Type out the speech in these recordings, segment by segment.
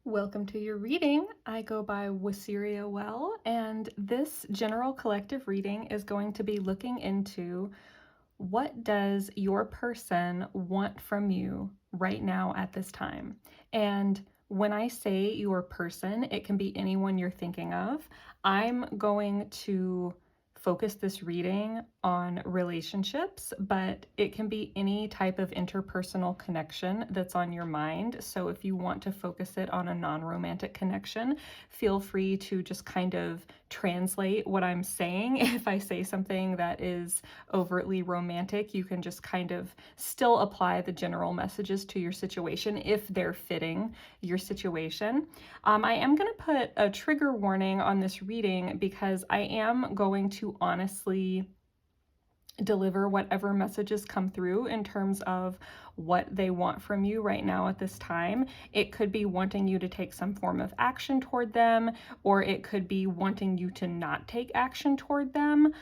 Welcome to your reading. I go by Wasiria Well, and this general collective reading is going to be looking into what does your person want from you right now at this time. And when I say your person, it can be anyone you're thinking of. I'm going to focus this reading on relationships, but it can be any type of interpersonal connection that's on your mind. So if you want to focus it on a non-romantic connection, feel free to just kind of translate what I'm saying. If I say something that is overtly romantic, you can just kind of still apply the general messages to your situation if they're fitting your situation. I am going to put a trigger warning on this reading because I am going to honestly deliver whatever messages come through in terms of what they want from you right now at this time. It could be wanting you to take some form of action toward them, or it could be wanting you to not take action toward them.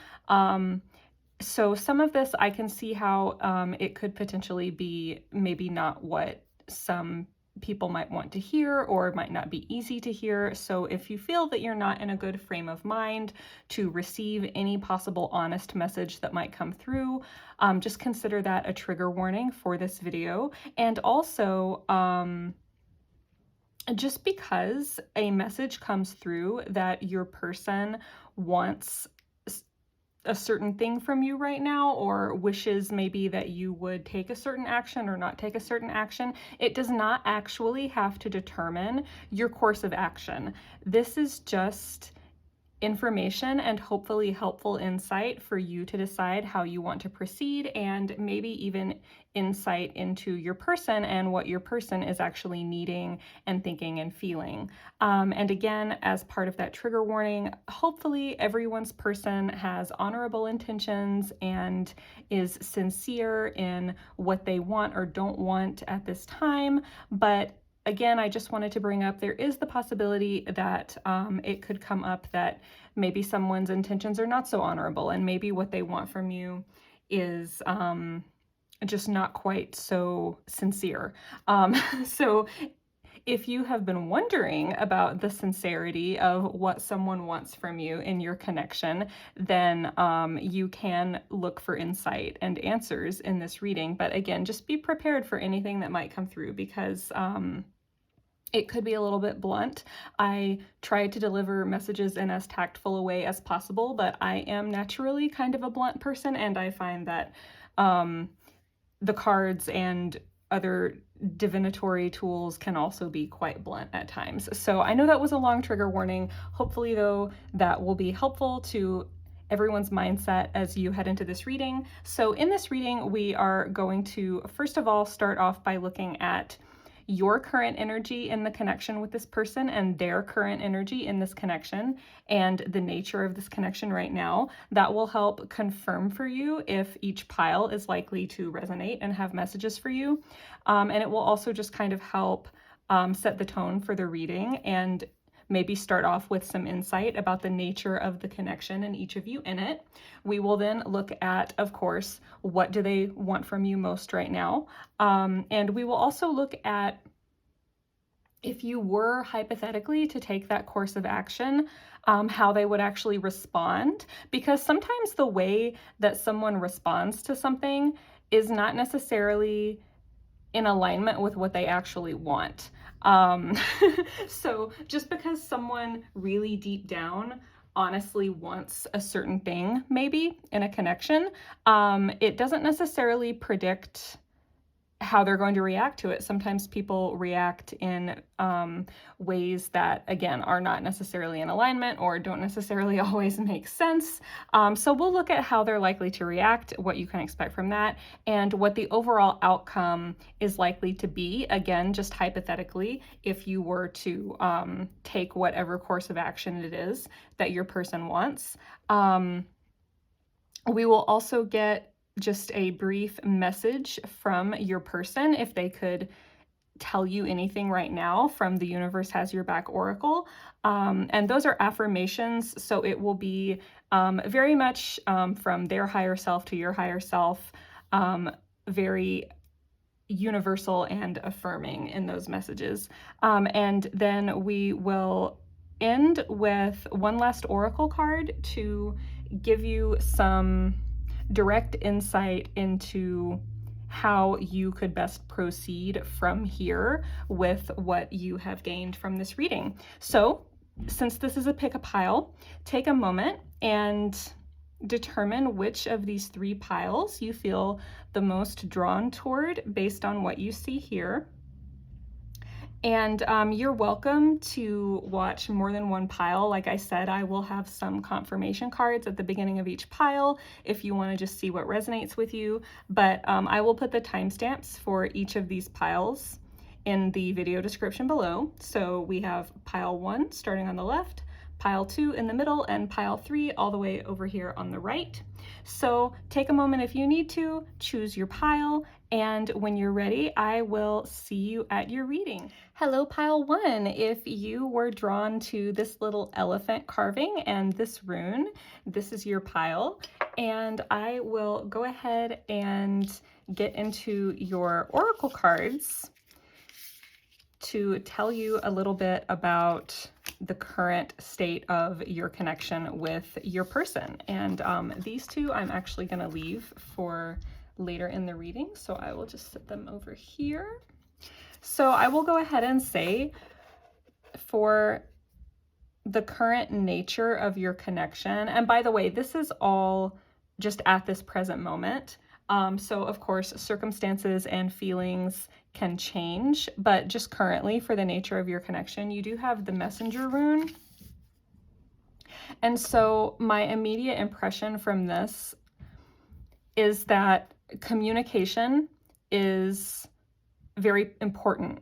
So some of this I can see how it could potentially be maybe not what some people might want to hear, or it might not be easy to hear. So if you feel that you're not in a good frame of mind to receive any possible honest message that might come through, just consider that a trigger warning for this video. And also, just because a message comes through that your person wants a certain thing from you right now, or wishes maybe that you would take a certain action or not take a certain action, it does not actually have to determine your course of action. This is just information and hopefully helpful insight for you to decide how you want to proceed, and maybe even insight into your person and what your person is actually needing and thinking and feeling. And again, as part of that trigger warning, hopefully everyone's person has honorable intentions and is sincere in what they want or don't want at this time. But again, I just wanted to bring up there is the possibility that it could come up that maybe someone's intentions are not so honorable, and maybe what they want from you is just not quite so sincere. So if you have been wondering about the sincerity of what someone wants from you in your connection, then you can look for insight and answers in this reading. But again, just be prepared for anything that might come through, because it could be a little bit blunt. I tried to deliver messages in as tactful a way as possible, but I am naturally kind of a blunt person, and I find that the cards and other divinatory tools can also be quite blunt at times. So I know that was a long trigger warning. Hopefully, though, that will be helpful to everyone's mindset as you head into this reading. So in this reading, we are going to, first of all, start off by looking at your current energy in the connection with this person and their current energy in this connection and the nature of this connection right now. That will help confirm for you if each pile is likely to resonate and have messages for you. And it will also just kind of help set the tone for the reading and maybe start off with some insight about the nature of the connection and each of you in it. We will then look at, of course, what do they want from you most right now. And we will also look at, if you were hypothetically to take that course of action, how they would actually respond. Because sometimes the way that someone responds to something is not necessarily in alignment with what they actually want. So just because someone really deep down honestly wants a certain thing, maybe in a connection, it doesn't necessarily predict how they're going to react to it. Sometimes people react in ways that, again, are not necessarily in alignment or don't necessarily always make sense. So we'll look at how they're likely to react, what you can expect from that, and what the overall outcome is likely to be. Again, just hypothetically, if you were to take whatever course of action it is that your person wants. We will also get just a brief message from your person if they could tell you anything right now from the Universe Has Your Back Oracle. And those are affirmations, so it will be very much from their higher self to your higher self, very universal and affirming in those messages. And then we will end with one last oracle card to give you some direct insight into how you could best proceed from here with what you have gained from this reading. So, since this is a pick a pile, take a moment and determine which of these 3 piles you feel the most drawn toward based on what you see here. And you're welcome to watch more than one pile. Like I said, I will have some confirmation cards at the beginning of each pile if you want to just see what resonates with you. But I will put the timestamps for each of these piles in the video description below. So we have pile 1 starting on the left, pile 2 in the middle, and pile 3 all the way over here on the right. So take a moment if you need to, choose your pile, and when you're ready, I will see you at your reading. Hello, pile 1. If you were drawn to this little elephant carving and this rune, this is your pile, and I will go ahead and get into your oracle cards to tell you a little bit about the current state of your connection with your person. And these 2 I'm actually going to leave for later in the reading, so I will just set them over here. So I will go ahead and say, for the current nature of your connection, and by the way, this is all just at this present moment. So of course, circumstances and feelings can change, but just currently for the nature of your connection, you do have the messenger rune. And so my immediate impression from this is that communication is very important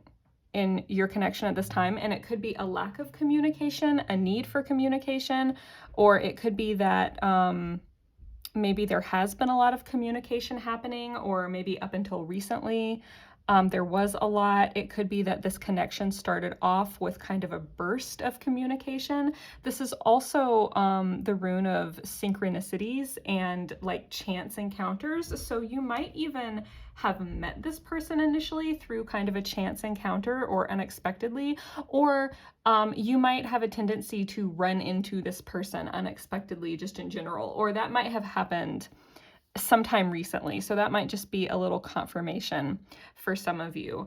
in your connection at this time. And it could be a lack of communication, a need for communication, or it could be that maybe there has been a lot of communication happening, or maybe up until recently, there was a lot. It could be that this connection started off with kind of a burst of communication. This is also the rune of synchronicities and like chance encounters. So you might even have met this person initially through kind of a chance encounter or unexpectedly, or you might have a tendency to run into this person unexpectedly just in general, or that might have happened sometime recently. So that might just be a little confirmation for some of you.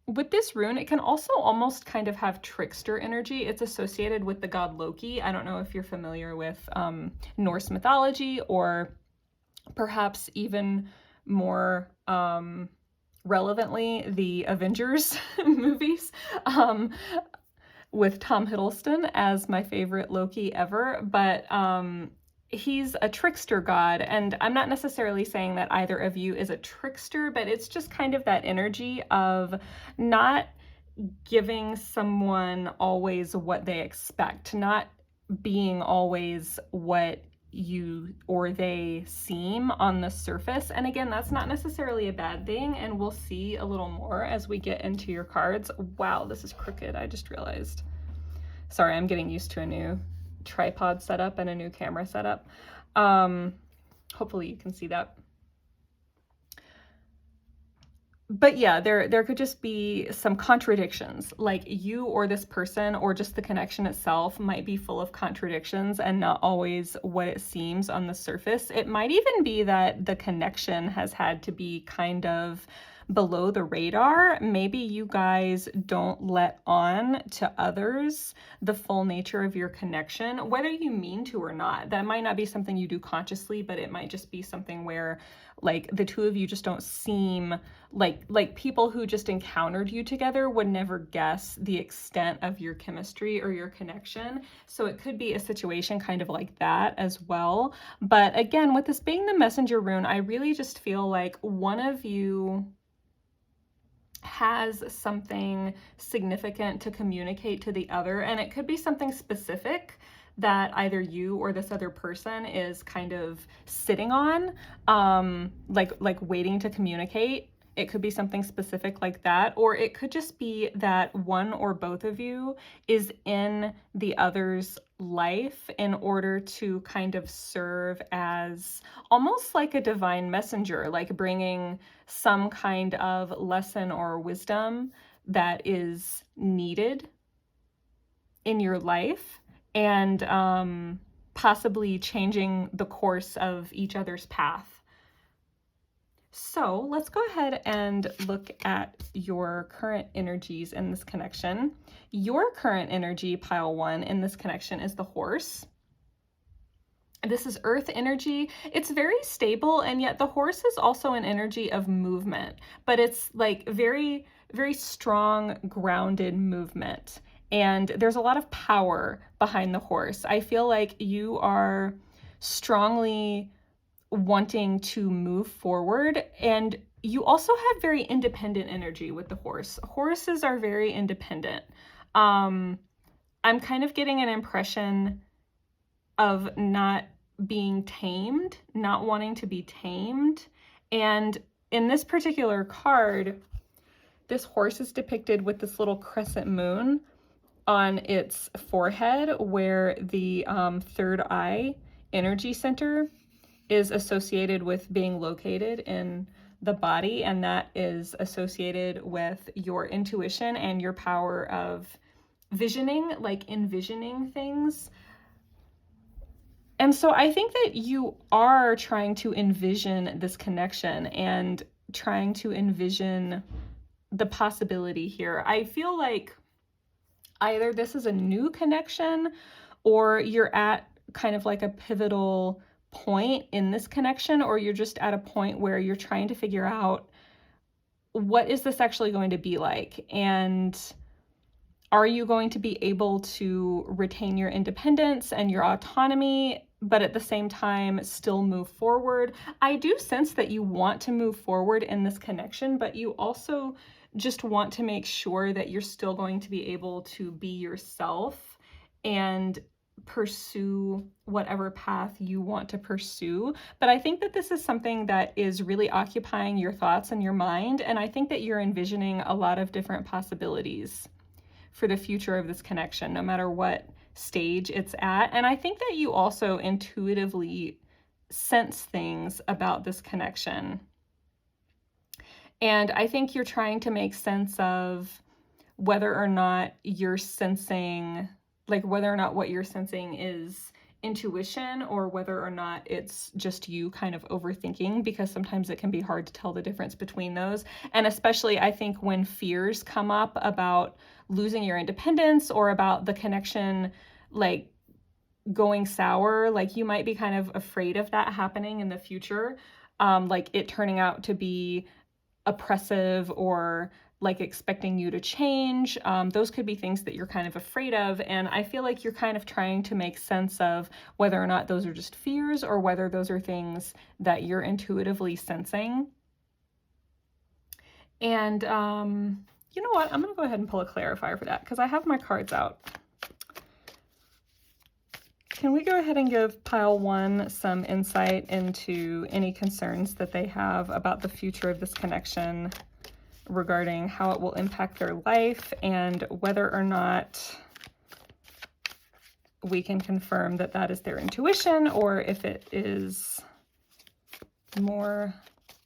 With this rune, it can also almost kind of have trickster energy. It's associated with the god Loki. I don't know if you're familiar with Norse mythology, or perhaps even more relevantly, the Avengers movies, with Tom Hiddleston as my favorite Loki ever. But he's a trickster god, and I'm not necessarily saying that either of you is a trickster, but it's just kind of that energy of not giving someone always what they expect, not being always what you or they seem on the surface. And again, that's not necessarily a bad thing, and we'll see a little more as we get into your cards. Wow, this is crooked, I just realized. Sorry, I'm getting used to a new tripod setup and a new camera setup. Hopefully you can see that. But yeah, there could just be some contradictions, like you or this person or just the connection itself might be full of contradictions and not always what it seems on the surface. It might even be that the connection has had to be kind of below the radar. Maybe you guys don't let on to others the full nature of your connection, whether you mean to or not. That might not be something you do consciously, but it might just be something where like the two of you just don't seem like people who just encountered you together would never guess the extent of your chemistry or your connection. So it could be a situation kind of like that as well. But again, with this being the messenger rune, I really just feel like one of you has something significant to communicate to the other, and it could be something specific that either you or this other person is kind of sitting on, like waiting to communicate. It could be something specific like that, or it could just be that one or both of you is in the other's life in order to kind of serve as almost like a divine messenger, like bringing some kind of lesson or wisdom that is needed in your life, and possibly changing the course of each other's path. So let's go ahead and look at your current energies in this connection. Your current energy, pile 1, in this connection is the horse. This is earth energy. It's very stable, and yet the horse is also an energy of movement, but it's like very, very strong, grounded movement. And there's a lot of power behind the horse. I feel like you are strongly wanting to move forward, and you also have very independent energy with the horse. Horses are very independent. I'm kind of getting an impression of not being tamed, not wanting to be tamed. And in this particular card, this horse is depicted with this little crescent moon on its forehead, where the third eye energy center is associated with being located in the body, and that is associated with your intuition and your power of visioning, like envisioning things. And so I think that you are trying to envision this connection and trying to envision the possibility here. I feel like either this is a new connection, or you're at kind of like a pivotal point in this connection, or you're just at a point where you're trying to figure out, what is this actually going to be like? And are you going to be able to retain your independence and your autonomy, but at the same time still move forward? I do sense that you want to move forward in this connection, but you also just want to make sure that you're still going to be able to be yourself and pursue whatever path you want to pursue. But I think that this is something that is really occupying your thoughts and your mind, and I think that you're envisioning a lot of different possibilities for the future of this connection, no matter what stage it's at. And I think that you also intuitively sense things about this connection. And I think you're trying to make sense of whether or not you're sensing, like whether or not what you're sensing is intuition, or whether or not it's just you kind of overthinking, because sometimes it can be hard to tell the difference between those. And especially I think when fears come up about losing your independence, or about the connection like going sour, like you might be kind of afraid of that happening in the future, like it turning out to be oppressive, or like expecting you to change. Those could be things that you're kind of afraid of. And I feel like you're kind of trying to make sense of whether or not those are just fears, or whether those are things that you're intuitively sensing. And you know what? I'm going to go ahead and pull a clarifier for that, because I have my cards out. Can we go ahead and give pile 1 some insight into any concerns that they have about the future of this connection, regarding how it will impact their life, and whether or not we can confirm that that is their intuition, or if it is more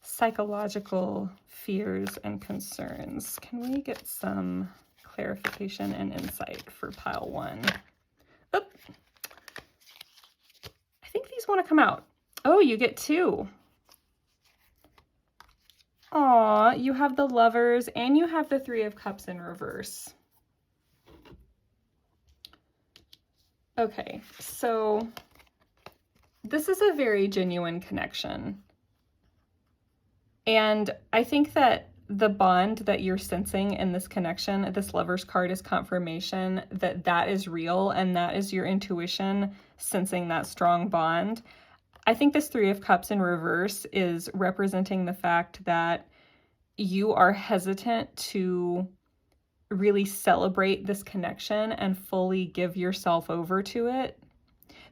psychological fears and concerns. Can we get some clarification and insight for pile 1? Oh, I think these want to come out. Oh, you get 2. Aw, you have the Lovers and you have the 3 of Cups in reverse. Okay, so this is a very genuine connection. And I think that the bond that you're sensing in this connection, this Lovers card, is confirmation that that is real, and that is your intuition sensing that strong bond. I think this 3 of Cups in reverse is representing the fact that you are hesitant to really celebrate this connection and fully give yourself over to it,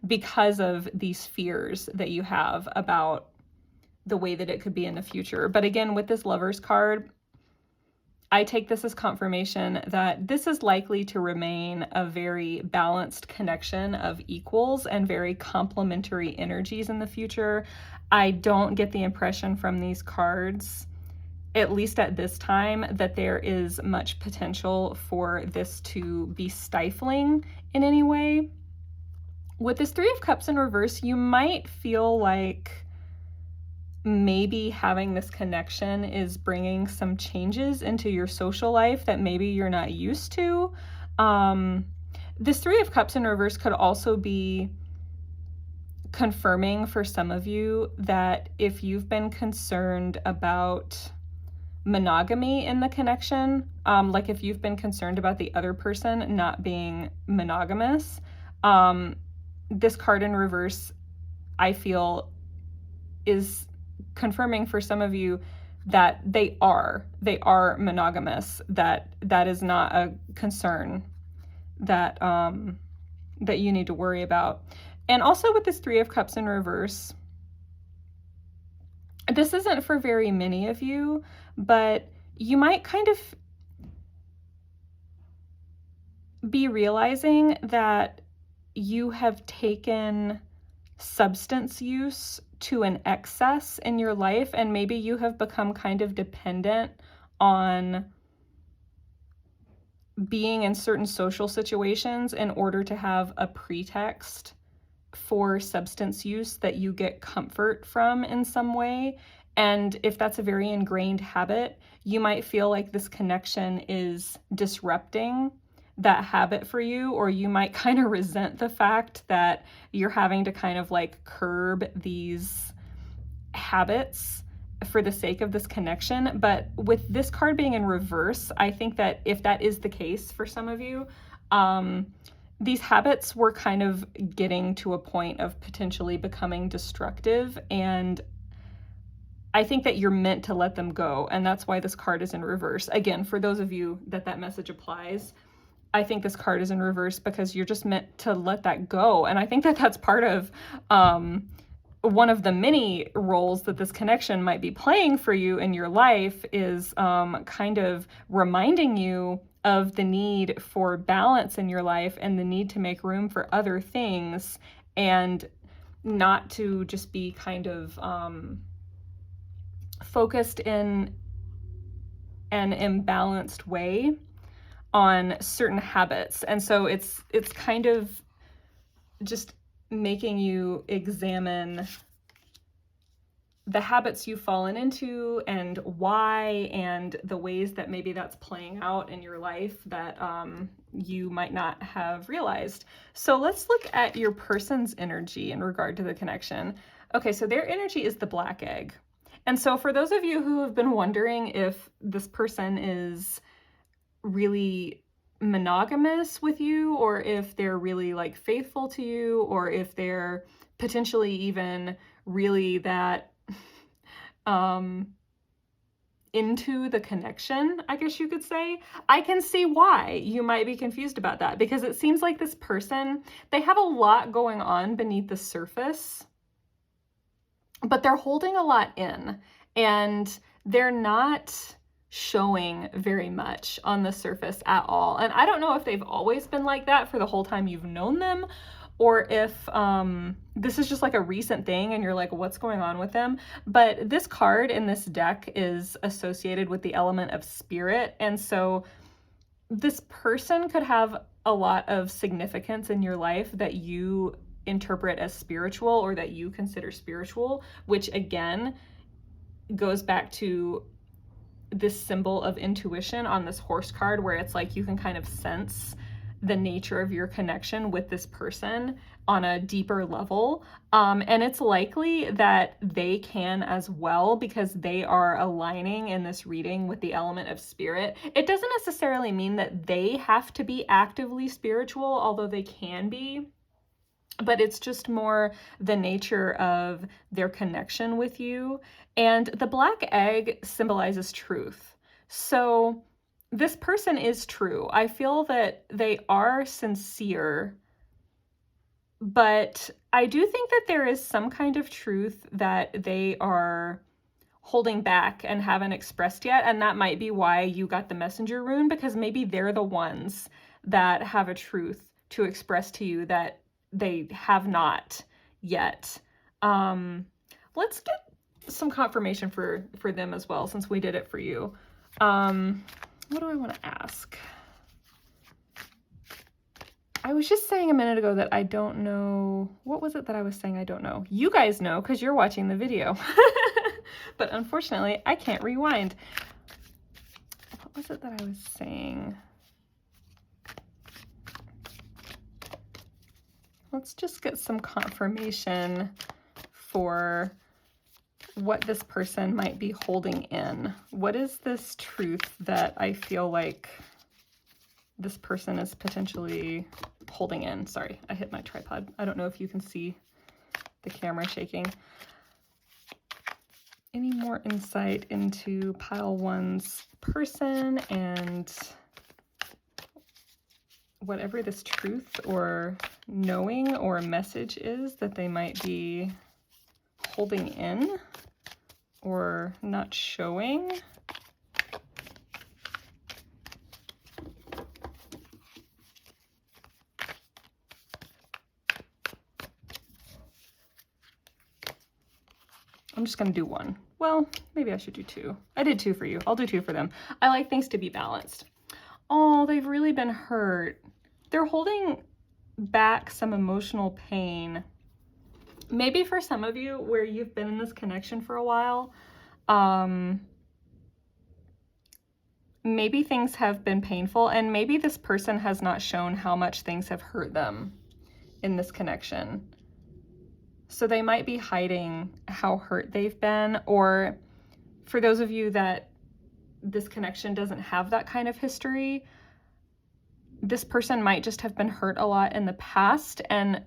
because of these fears that you have about the way that it could be in the future. But again, with this Lovers card, I take this as confirmation that this is likely to remain a very balanced connection of equals and very complementary energies in the future. I don't get the impression from these cards, at least at this time, that there is much potential for this to be stifling in any way. With this Three of Cups in reverse, you might feel like maybe having this connection is bringing some changes into your social life that maybe you're not used to. This Three of Cups in reverse could also be confirming for some of you that if you've been concerned about monogamy in the connection, like if you've been concerned about the other person not being monogamous, this card in reverse, I feel, is confirming for some of you that they are monogamous, that is not a concern that that you need to worry about. And also with this Three of Cups in reverse, this isn't for very many of you, but you might kind of be realizing that you have taken substance use to an excess in your life, and maybe you have become kind of dependent on being in certain social situations in order to have a pretext for substance use that you get comfort from in some way. And if that's a very ingrained habit, you might feel like this connection is disrupting that habit for you, or you might kind of resent the fact that you're having to kind of like curb these habits for the sake of this connection. But with this card being in reverse, I think that if that is the case for some of you, these habits were kind of getting to a point of potentially becoming destructive, and I think that you're meant to let them go, and that's why this card is in reverse. Again, for those of you that message applies, I think this card is in reverse because you're just meant to let that go. And I think that that's part of one of the many roles that this connection might be playing for you in your life, is kind of reminding you of the need for balance in your life and the need to make room for other things, and not to just be kind of focused in an imbalanced way on certain habits. And so it's kind of just making you examine the habits you've fallen into and why, and the ways that maybe that's playing out in your life that you might not have realized. So let's look at your person's energy in regard to the connection. Okay, so their energy is the Black Egg. And so for those of you who have been wondering if this person is really monogamous with you, or if they're really like faithful to you, or if they're potentially even really that into the connection, I guess you could say, I can see why you might be confused about that, because it seems like this person, they have a lot going on beneath the surface, but they're holding a lot in, and they're not showing very much on the surface at all. And I don't know if they've always been like that for the whole time you've known them, or if this is just like a recent thing and you're like, what's going on with them? But this card in this deck is associated with the element of spirit. And so this person could have a lot of significance in your life that you interpret as spiritual, or that you consider spiritual, which again goes back to this symbol of intuition on this horse card, where it's like you can kind of sense the nature of your connection with this person on a deeper level. And it's likely that they can as well, because they are aligning in this reading with the element of spirit. It doesn't necessarily mean that they have to be actively spiritual, although they can be, but it's just more the nature of their connection with you. And the Black Egg symbolizes truth. So this person is true. I feel that they are sincere But I do think that there is some kind of truth that they are holding back and haven't expressed yet. And that might be why you got the messenger rune, because maybe they're the ones that have a truth to express to you that they have not yet. Let's get some confirmation for them as well, since we did it for you. What do I want to ask? I was just saying a minute ago that I don't know. What was it that I was saying I don't know? You guys know because you're watching the video. But unfortunately, I can't rewind. What was it that I was saying? Let's just get some confirmation for what this person might be holding in. What is this truth that I feel like this person is potentially holding in? Sorry, I hit my tripod. I don't know if you can see the camera shaking. Any more insight into pile one's person and whatever this truth or knowing or message is that they might be holding in or not showing? I'm just going to do one. Well, maybe I should do two. I did two for you. I'll do two for them. I like things to be balanced. Oh, they've really been hurt. They're holding back some emotional pain. Maybe for some of you where you've been in this connection for a while, maybe things have been painful, and maybe this person has not shown how much things have hurt them in this connection. So they might be hiding how hurt they've been, or for those of you that this connection doesn't have that kind of history, this person might just have been hurt a lot in the past, and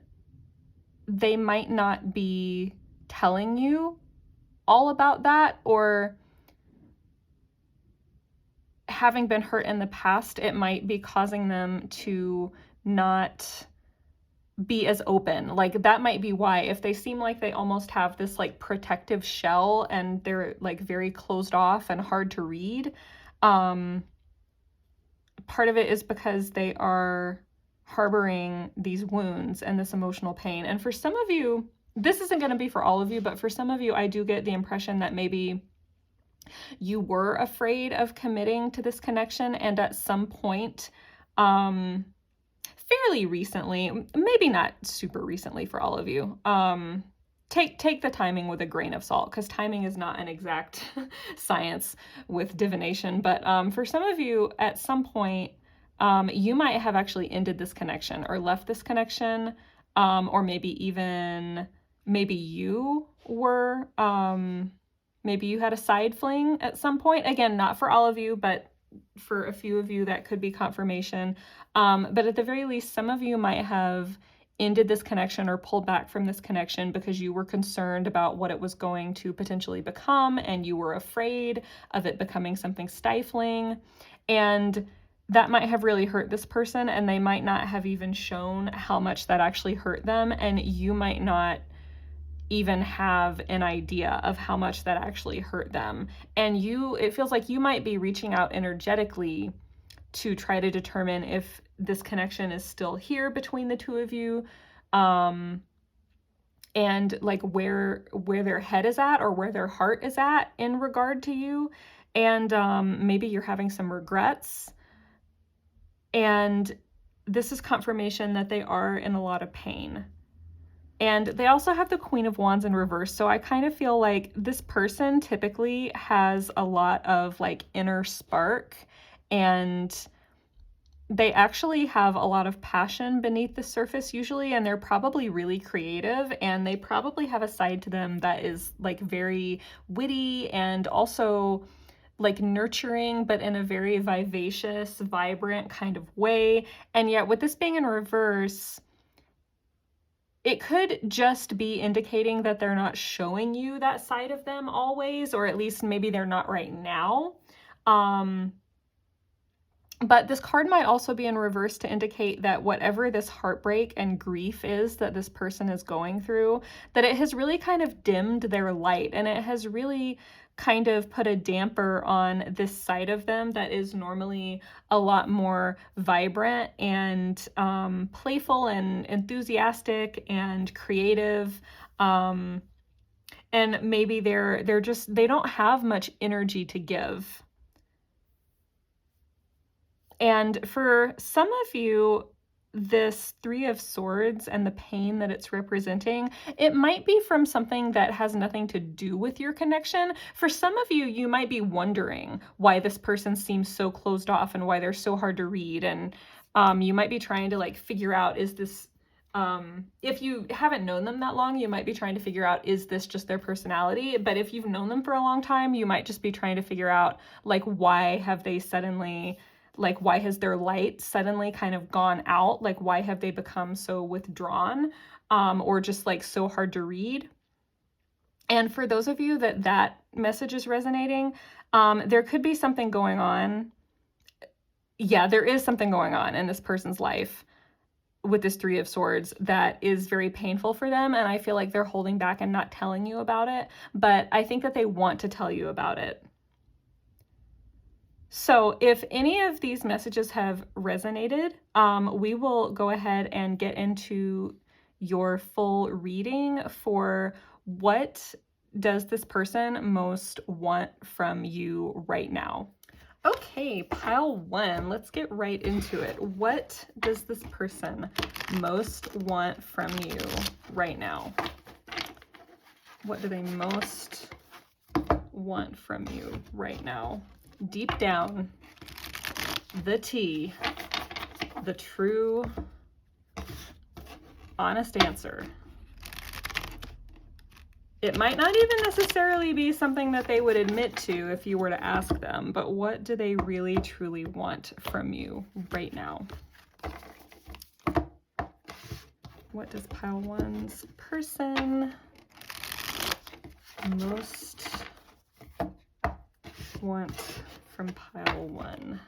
they might not be telling you all about that, or having been hurt in the past, it might be causing them to not be as open. Like that might be why, if they seem like they almost have this like protective shell and they're like very closed off and hard to read, part of it is because they are harboring these wounds and this emotional pain. And for some of you, this isn't going to be for all of you, but for some of you, I do get the impression that maybe you were afraid of committing to this connection, and at some point, fairly recently, maybe not super recently for all of you, take the timing with a grain of salt, because timing is not an exact science with divination. But for some of you, at some point, you might have actually ended this connection or left this connection, or maybe even, maybe you were, maybe you had a side fling at some point. Again, not for all of you, but for a few of you, that could be confirmation. But at the very least, some of you might have ended this connection or pulled back from this connection because you were concerned about what it was going to potentially become, and you were afraid of it becoming something stifling. And that might have really hurt this person, and they might not have even shown how much that actually hurt them, and you might not even have an idea of how much that actually hurt them. And it feels like you might be reaching out energetically to try to determine if this connection is still here between the two of you, and like where their head is at or where their heart is at in regard to you. And maybe you're having some regrets. And this is confirmation that they are in a lot of pain. And they also have the Queen of Wands in reverse. So I kind of feel like this person typically has a lot of like inner spark, and they actually have a lot of passion beneath the surface usually, and they're probably really creative, and they probably have a side to them that is like very witty and also like nurturing, but in a very vivacious, vibrant kind of way. And yet with this being in reverse, it could just be indicating that they're not showing you that side of them always, or at least maybe they're not right now. But this card might also be in reverse to indicate that whatever this heartbreak and grief is that this person is going through, that it has really kind of dimmed their light, and it has really kind of put a damper on this side of them that is normally a lot more vibrant and playful and enthusiastic and creative. And maybe they don't have much energy to give. And for some of you, this Three of Swords and the pain that it's representing, it might be from something that has nothing to do with your connection. For some of you, you might be wondering why this person seems so closed off and why they're so hard to read. And you might be trying to like figure out, is this, if you haven't known them that long, you might be trying to figure out, is this just their personality? But if you've known them for a long time, you might just be trying to figure out, like, why have they suddenly... like, why has their light suddenly kind of gone out? Like, why have they become so withdrawn, or just like so hard to read? And for those of you that message is resonating, there could be something going on. Yeah, there is something going on in this person's life with this Three of Swords that is very painful for them. And I feel like they're holding back and not telling you about it. But I think that they want to tell you about it. So if any of these messages have resonated, we will go ahead and get into your full reading for what does this person most want from you right now. Okay, pile one, let's get right into it. What does this person most want from you right now? What do they most want from you right now? Deep down, the tea, the true, honest answer. It might not even necessarily be something that they would admit to if you were to ask them, but what do they really truly want from you right now? What does pile one's person most want from pile one?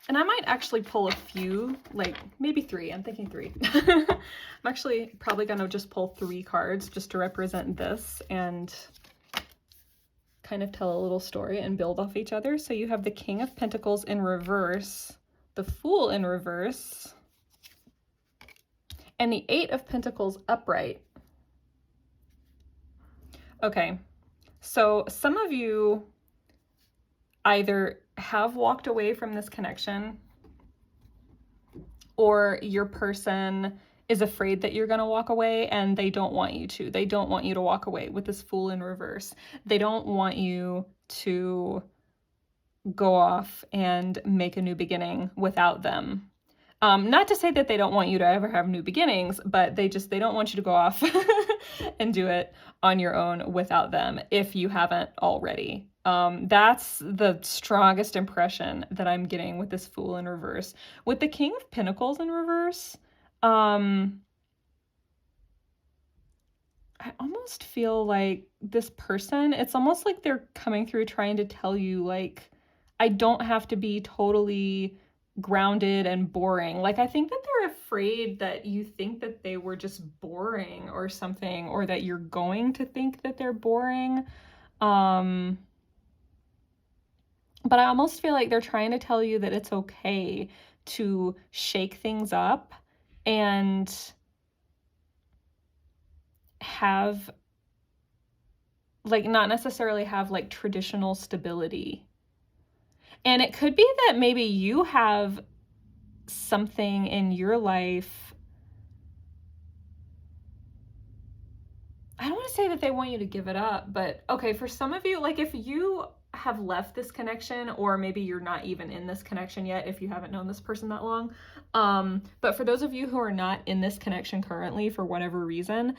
And I might actually pull a few, like maybe three. I'm thinking three. I'm actually probably going to just pull 3 cards just to represent this and kind of tell a little story and build off each other. So you have the King of Pentacles in reverse, the Fool in reverse, and the 8 of Pentacles upright. Okay, so some of you either have walked away from this connection, or your person is afraid that you're going to walk away and they don't want you to. They don't want you to walk away with this Fool in reverse. They don't want you to go off and make a new beginning without them. Not to say that they don't want you to ever have new beginnings, but they don't want you to go off and do it on your own without them if you haven't already. That's the strongest impression that I'm getting with this Fool in reverse. With the King of Pentacles in reverse, I almost feel like this person, it's almost like they're coming through trying to tell you, like, I don't have to be totally grounded and boring. Like, I think that they're afraid that you think that they were just boring or something, or that you're going to think that they're boring. But I almost feel like they're trying to tell you that it's okay to shake things up and have, like, not necessarily have like traditional stability. And it could be that maybe you have something in your life. I don't want to say that they want you to give it up, but okay, for some of you, like, if you have left this connection, or maybe you're not even in this connection yet if you haven't known this person that long. But for those of you who are not in this connection currently for whatever reason,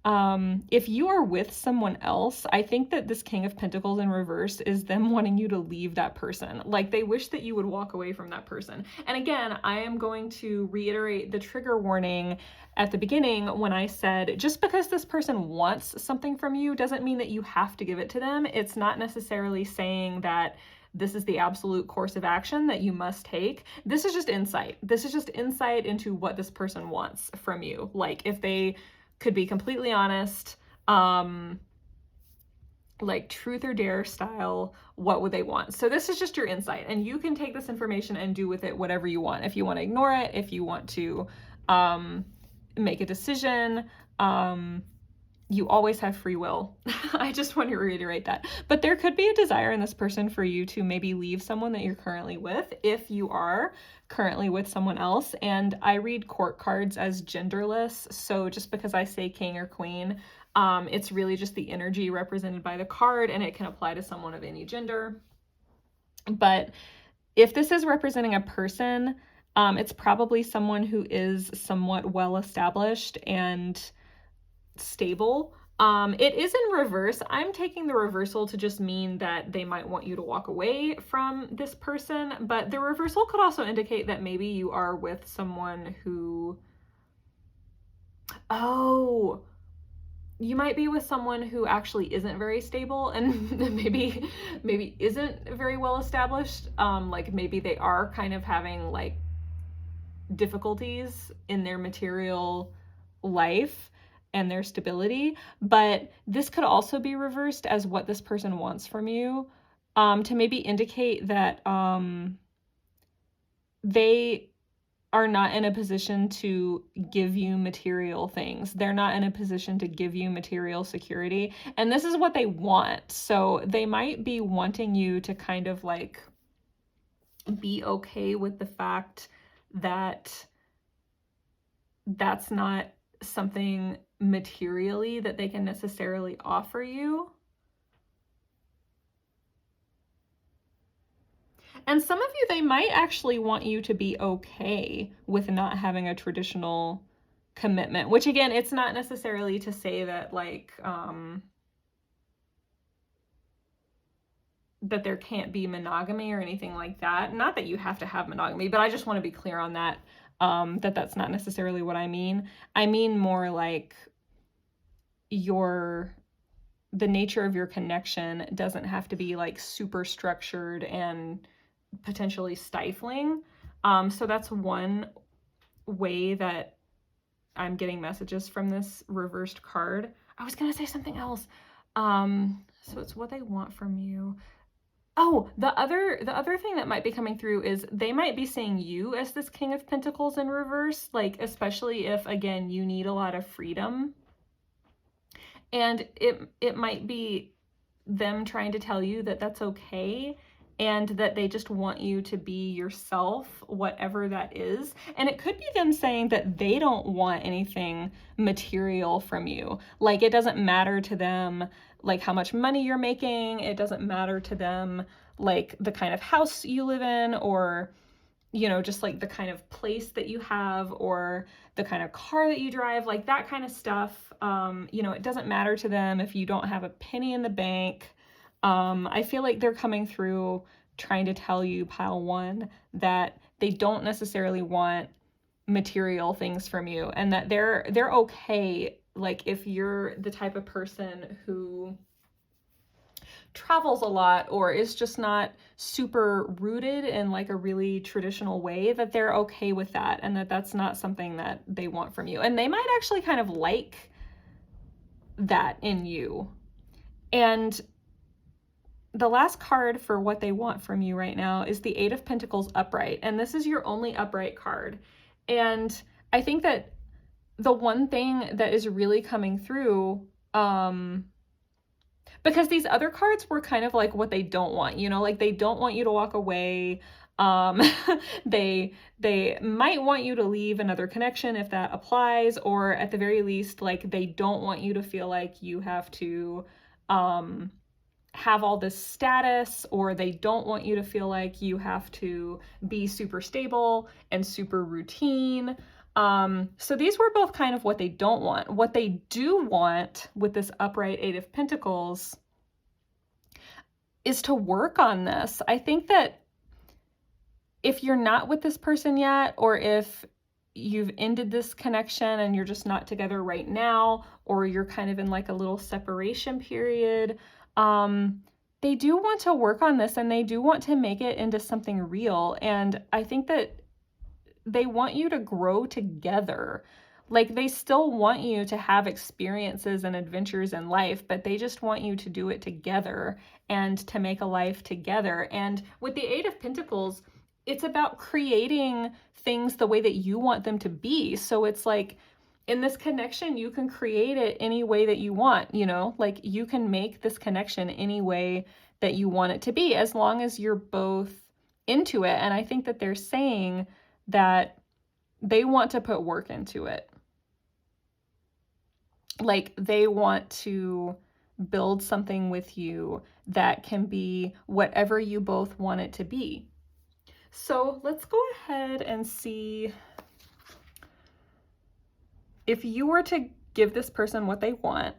If you are with someone else, I think that this King of Pentacles in reverse is them wanting you to leave that person. Like they wish that you would walk away from that person. And again, I am going to reiterate the trigger warning at the beginning when I said, just because this person wants something from you doesn't mean that you have to give it to them. It's not necessarily saying that this is the absolute course of action that you must take. This is just insight. This is just insight into what this person wants from you. Like if they could be completely honest, like truth or dare style, what would they want? So this is just your insight, and you can take this information and do with it whatever you want. If you want to ignore it, if you want to make a decision, you always have free will. I just want to reiterate that. But there could be a desire in this person for you to maybe leave someone that you're currently with if you are currently with someone else. And I read court cards as genderless. So just because I say king or queen, it's really just the energy represented by the card, and it can apply to someone of any gender. But if this is representing a person, it's probably someone who is somewhat well established and stable. It is in reverse. I'm taking the reversal to just mean that they might want you to walk away from this person, but the reversal could also indicate that maybe you are with someone who, oh, you might be with someone who actually isn't very stable and maybe isn't very well established. Like maybe they are kind of having like difficulties in their material life and their stability, but this could also be reversed as what this person wants from you, to maybe indicate that they are not in a position to give you material things. They're not in a position to give you material security, and this is what they want. So they might be wanting you to kind of like be okay with the fact that that's not something materially that they can necessarily offer you. And some of you, they might actually want you to be okay with not having a traditional commitment, which again, it's not necessarily to say that like, that there can't be monogamy or anything like that. Not that you have to have monogamy, but I just want to be clear on that, that that's not necessarily what I mean. I mean more like the nature of your connection doesn't have to be like super structured and potentially stifling. So that's one way that I'm getting messages from this reversed card. I was gonna say something else. So it's what they want from you. Oh, the other thing that might be coming through is they might be seeing you as this King of Pentacles in reverse, like especially if again you need a lot of freedom. And it might be them trying to tell you that that's okay, and that they just want you to be yourself, whatever that is. And it could be them saying that they don't want anything material from you. Like it doesn't matter to them like how much money you're making. It doesn't matter to them like the kind of house you live in, or you know, just like the kind of place that you have or the kind of car that you drive, like that kind of stuff. You know, it doesn't matter to them if you don't have a penny in the bank. I feel like they're coming through trying to tell you, pile one, that they don't necessarily want material things from you, and that they're okay. Like if you're the type of person who travels a lot or is just not super rooted in like a really traditional way, that they're okay with that, and that that's not something that they want from you. And they might actually kind of like that in you. And the last card for what they want from you right now is the Eight of Pentacles upright. And this is your only upright card. And I think that the one thing that is really coming through, because these other cards were kind of like what they don't want, you know, like they don't want you to walk away. They might want you to leave another connection if that applies, or at the very least, like they don't want you to feel like you have to have all this status, or they don't want you to feel like you have to be super stable and super routine. So these were both kind of what they don't want. What they do want with this upright Eight of Pentacles is to work on this. I think that if you're not with this person yet, or if you've ended this connection and you're just not together right now, or you're kind of in like a little separation period, they do want to work on this and they do want to make it into something real. And I think that they want you to grow together. Like, they still want you to have experiences and adventures in life, but they just want you to do it together and to make a life together. And with the Eight of Pentacles, it's about creating things the way that you want them to be. So it's like, in this connection, you can create it any way that you want, you know, like you can make this connection any way that you want it to be, as long as you're both into it. And I think that they're saying that they want to put work into it. Like, they want to build something with you that can be whatever you both want it to be. So let's go ahead and see if you were to give this person what they want.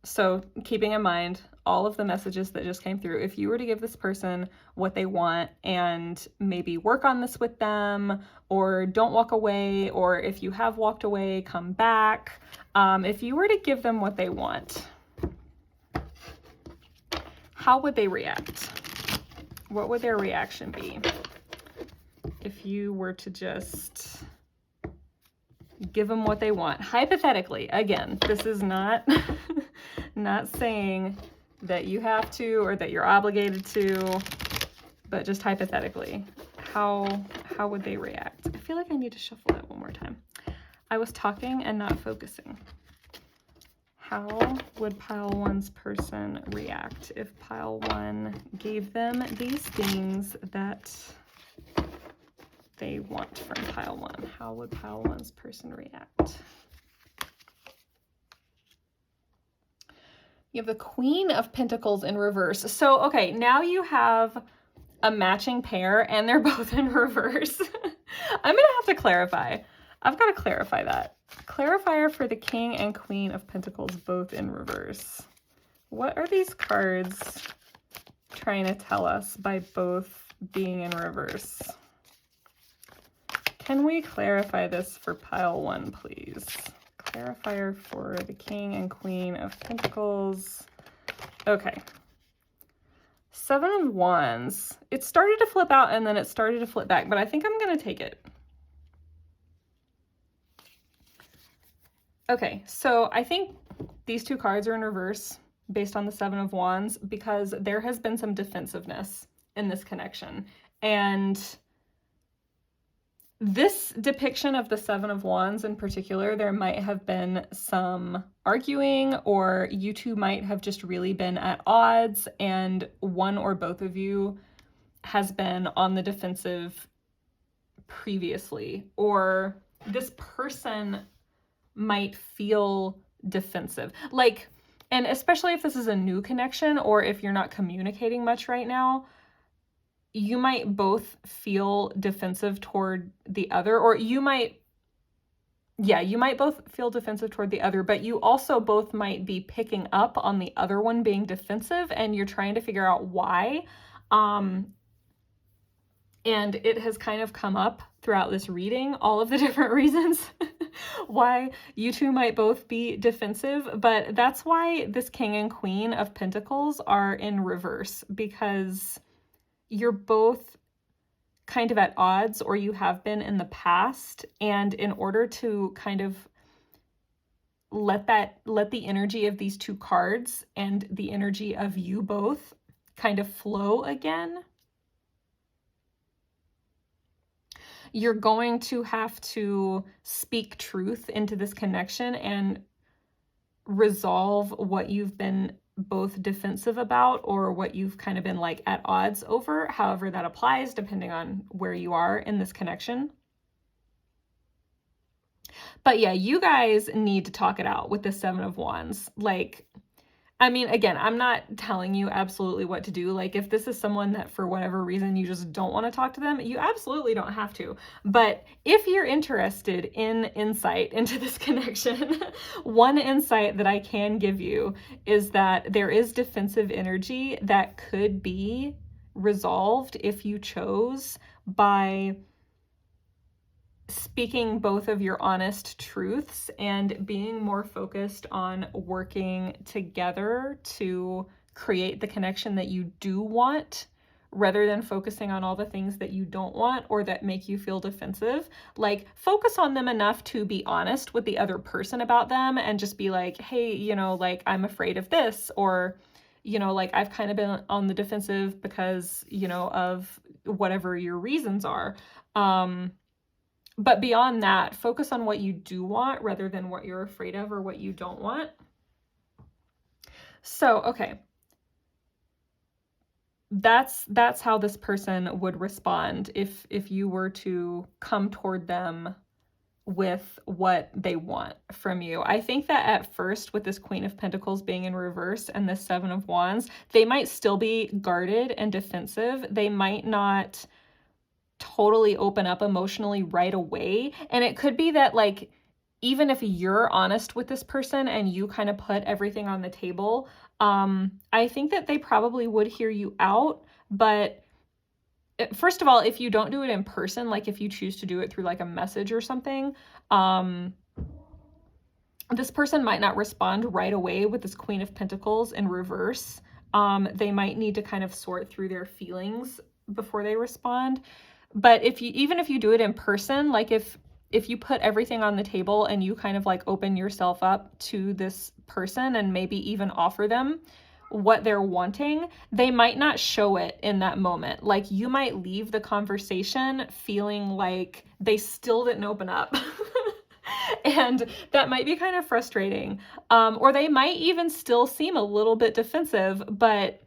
So keeping in mind all of the messages that just came through, if you were to give this person what they want and maybe work on this with them, or don't walk away, or if you have walked away, come back. If you were to give them what they want, how would they react? What would their reaction be if you were to just give them what they want? Hypothetically, again, this is not not saying that you have to or that you're obligated to, but just hypothetically, how would they react? I feel like I need to shuffle that one more time. I was talking and not focusing. How would pile one's person react if pile one gave them these things that they want from pile one? How would pile one's person react? You have the Queen of Pentacles in reverse. So, okay, now you have a matching pair and they're both in reverse. I'm gonna have to clarify. I've got to clarify that. Clarifier for the King and Queen of Pentacles both in reverse. What are these cards trying to tell us by both being in reverse? Can we clarify this for pile one, please? Clarifier for the King and Queen of Pentacles. Okay. Seven of Wands. It started to flip out and then it started to flip back, but I think I'm going to take it. Okay, so I think these two cards are in reverse based on the Seven of Wands because there has been some defensiveness in this connection. And this depiction of the Seven of Wands in particular, there might have been some arguing, or you two might have just really been at odds and one or both of you has been on the defensive previously, or this person might feel defensive. Like, and especially if this is a new connection or if you're not communicating much right now, you might both feel defensive toward the other, or you might both feel defensive toward the other, but you also both might be picking up on the other one being defensive and you're trying to figure out why. And it has kind of come up throughout this reading, all of the different reasons why you two might both be defensive, but that's why this King and Queen of Pentacles are in reverse, because you're both kind of at odds, or you have been in the past, and in order to kind of let the energy of these two cards and the energy of you both kind of flow again, you're going to have to speak truth into this connection and resolve what you've been both defensive about, or what you've kind of been like at odds over, however that applies depending on where you are in this connection. But yeah, you guys need to talk it out with the Seven of Wands. Like, I mean, again, I'm not telling you absolutely what to do. Like, if this is someone that for whatever reason you just don't want to talk to them, you absolutely don't have to. But if you're interested in insight into this connection, one insight that I can give you is that there is defensive energy that could be resolved if you chose by speaking both of your honest truths and being more focused on working together to create the connection that you do want, rather than focusing on all the things that you don't want or that make you feel defensive. Like, focus on them enough to be honest with the other person about them and just be like, hey, you know, like, I'm afraid of this, or, you know, like, I've kind of been on the defensive because, you know, of whatever your reasons are. But beyond that, focus on what you do want rather than what you're afraid of or what you don't want. So, okay. That's how this person would respond if you were to come toward them with what they want from you. I think that at first, with this Queen of Pentacles being in reverse and this Seven of Wands, they might still be guarded and defensive. They might not totally open up emotionally right away. And it could be that, like, even if you're honest with this person and you kind of put everything on the table, I think that they probably would hear you out. But first of all, if you don't do it in person, like if you choose to do it through like a message or something, this person might not respond right away with this Queen of Pentacles in reverse. They might need to kind of sort through their feelings before they respond. But even if you do it in person, like if you put everything on the table and you kind of like open yourself up to this person and maybe even offer them what they're wanting, they might not show it in that moment. Like, you might leave the conversation feeling like they still didn't open up. And that might be kind of frustrating. Or they might even still seem a little bit defensive. But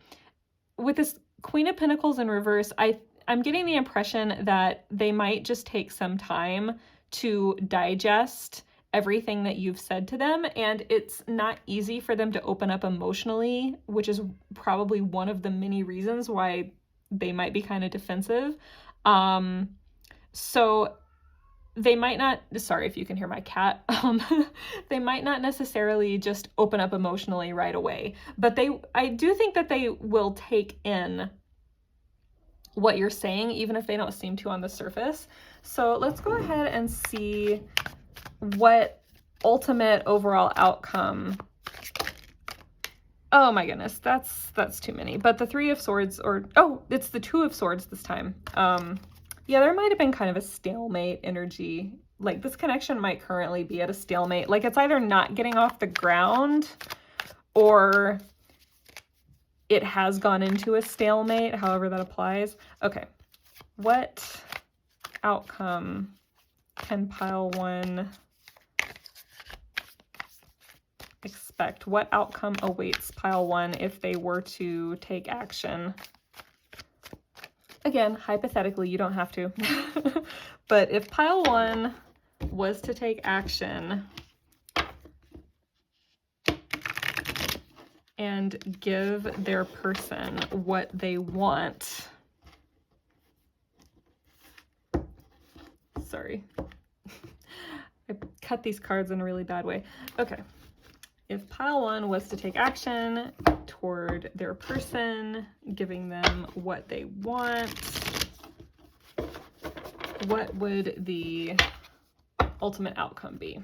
with this Queen of Pentacles in reverse, I'm getting the impression that they might just take some time to digest everything that you've said to them, and it's not easy for them to open up emotionally, which is probably one of the many reasons why they might be kind of defensive. So they might not, sorry if you can hear my cat, they might not necessarily just open up emotionally right away, but I do think that they will take in what you're saying, even if they don't seem to on the surface. So let's go ahead and see what ultimate overall outcome. Oh my goodness, that's too many. But the Three of Swords, it's the Two of Swords this time. Yeah, there might have been kind of a stalemate energy. Like, this connection might currently be at a stalemate. Like, it's either not getting off the ground or it has gone into a stalemate, however that applies. Okay, what outcome can pile one expect? What outcome awaits pile one if they were to take action? Again, hypothetically, you don't have to. But if pile one was to take action and give their person what they want. Sorry. I cut these cards in a really bad way. Okay. If pile one was to take action toward their person, giving them what they want, what would the ultimate outcome be?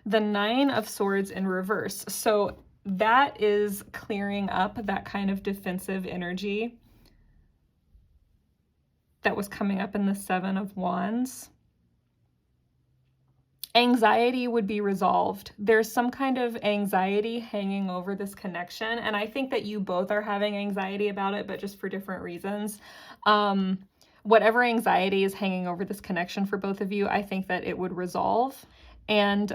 The Nine of Swords in reverse. So that is clearing up that kind of defensive energy that was coming up in the Seven of Wands. Anxiety would be resolved. There's some kind of anxiety hanging over this connection, and I think that you both are having anxiety about it, but just for different reasons. Whatever anxiety is hanging over this connection for both of you, I think that it would resolve. And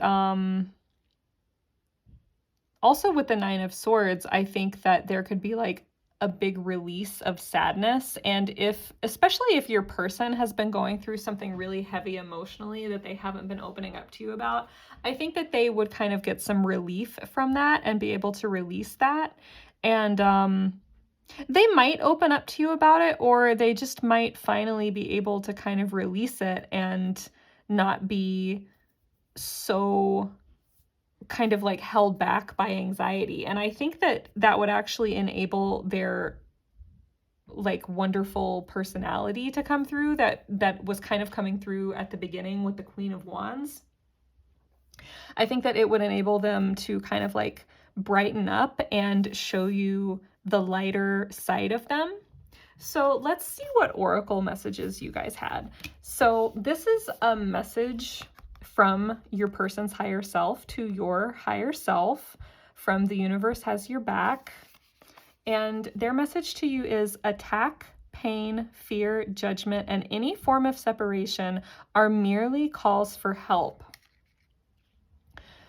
also with the Nine of Swords, I think that there could be like a big release of sadness. And especially if your person has been going through something really heavy emotionally that they haven't been opening up to you about, I think that they would kind of get some relief from that and be able to release that. And they might open up to you about it, or they just might finally be able to kind of release it and not be so kind of like held back by anxiety. And I think that that would actually enable their like wonderful personality to come through that was kind of coming through at the beginning with the Queen of Wands. I think that it would enable them to kind of like brighten up and show you the lighter side of them. So let's see what oracle messages you guys had. So this is a message from your person's higher self to your higher self from The Universe Has Your Back. And their message to you is: attack, pain, fear, judgment, and any form of separation are merely calls for help.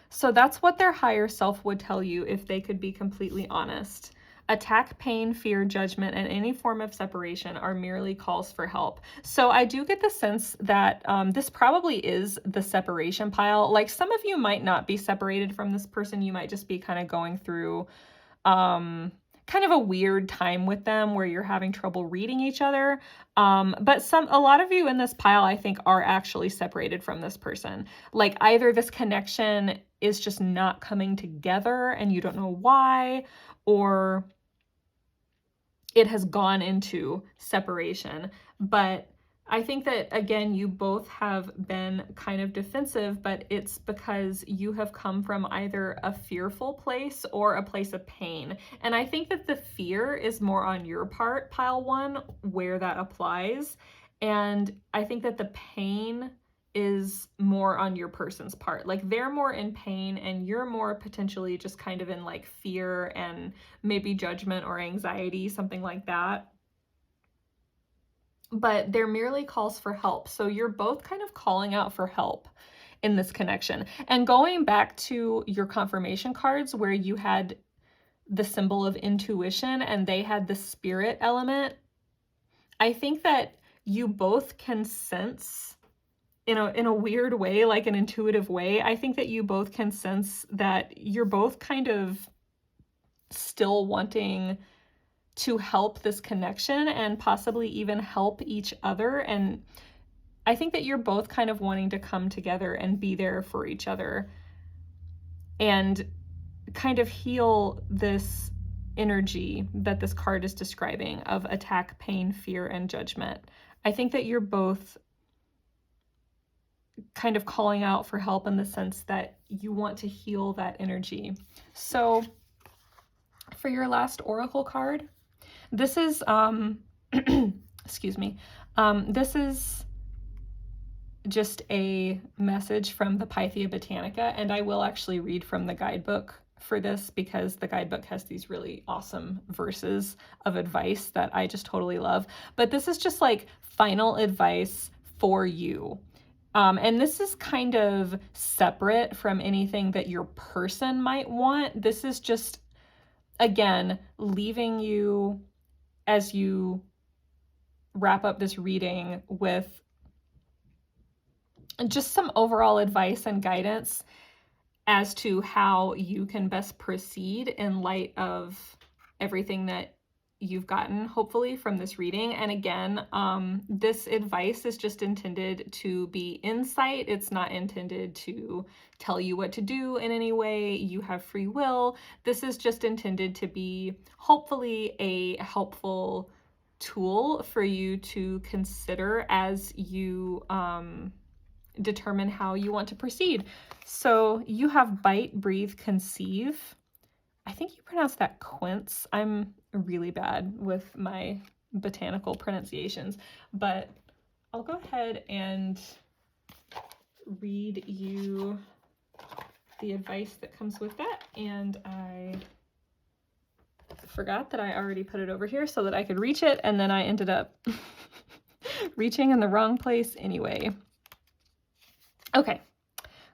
So that's what their higher self would tell you if they could be completely honest. Attack, pain, fear, judgment, and any form of separation are merely calls for help. So I do get the sense that this probably is the separation pile. Like, some of you might not be separated from this person. You might just be kind of going through kind of a weird time with them where you're having trouble reading each other. But a lot of you in this pile, I think, are actually separated from this person. Like, either this connection is just not coming together and you don't know why, or it has gone into separation. But I think that, again, you both have been kind of defensive, but it's because you have come from either a fearful place or a place of pain. And I think that the fear is more on your part, pile one, where that applies. And I think that the pain is more on your person's part. Like, they're more in pain and you're more potentially just kind of in like fear and maybe judgment or anxiety, something like that. But they're merely calls for help. So you're both kind of calling out for help in this connection. And going back to your confirmation cards where you had the symbol of intuition and they had the spirit element, I think that you both can sense in a weird way, like an intuitive way. I think that you both can sense that you're both kind of still wanting to help this connection and possibly even help each other. And I think that you're both kind of wanting to come together and be there for each other and kind of heal this energy that this card is describing of attack, pain, fear, and judgment. I think that you're both kind of calling out for help in the sense that you want to heal that energy. So for your last oracle card, this is excuse me, this is just a message from the Pythia Botanica, and I will actually read from the guidebook for this because the guidebook has these really awesome verses of advice that I just totally love. But this is just like final advice for you. And this is kind of separate from anything that your person might want. This is just, again, leaving you as you wrap up this reading with just some overall advice and guidance as to how you can best proceed in light of everything that you've gotten, hopefully, from this reading. And again, this advice is just intended to be insight. It's not intended to tell you what to do in any way. You have free will. This is just intended to be, hopefully, a helpful tool for you to consider as you determine how you want to proceed. So you have bite, breathe, conceive. I think you pronounce that quince. I'm really bad with my botanical pronunciations, but I'll go ahead and read you the advice that comes with that. And I forgot that I already put it over here so that I could reach it, and then I ended up reaching in the wrong place anyway. Okay.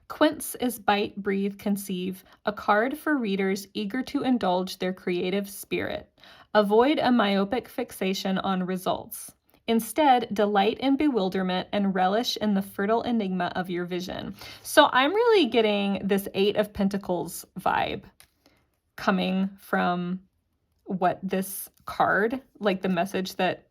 Quince is bite, breathe, conceive, a card for readers eager to indulge their creative spirit. Avoid a myopic fixation on results. Instead, delight in bewilderment and relish in the fertile enigma of your vision. So I'm really getting this Eight of Pentacles vibe coming from what this card, like the message that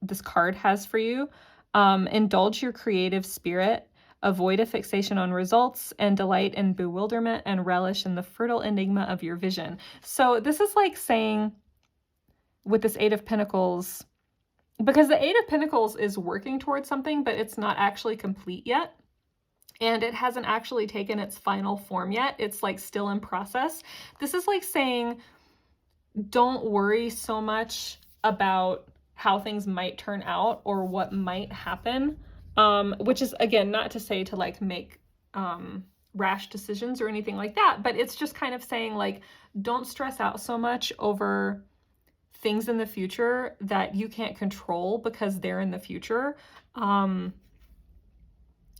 this card has for you. Indulge your creative spirit, avoid a fixation on results, and delight in bewilderment and relish in the fertile enigma of your vision. So this is like saying with this Eight of Pentacles, because the Eight of Pentacles is working towards something, but it's not actually complete yet. And it hasn't actually taken its final form yet. It's like still in process. This is like saying, don't worry so much about how things might turn out or what might happen. Which is, again, not to say to like make rash decisions or anything like that, but it's just kind of saying like, don't stress out so much over things in the future that you can't control because they're in the future.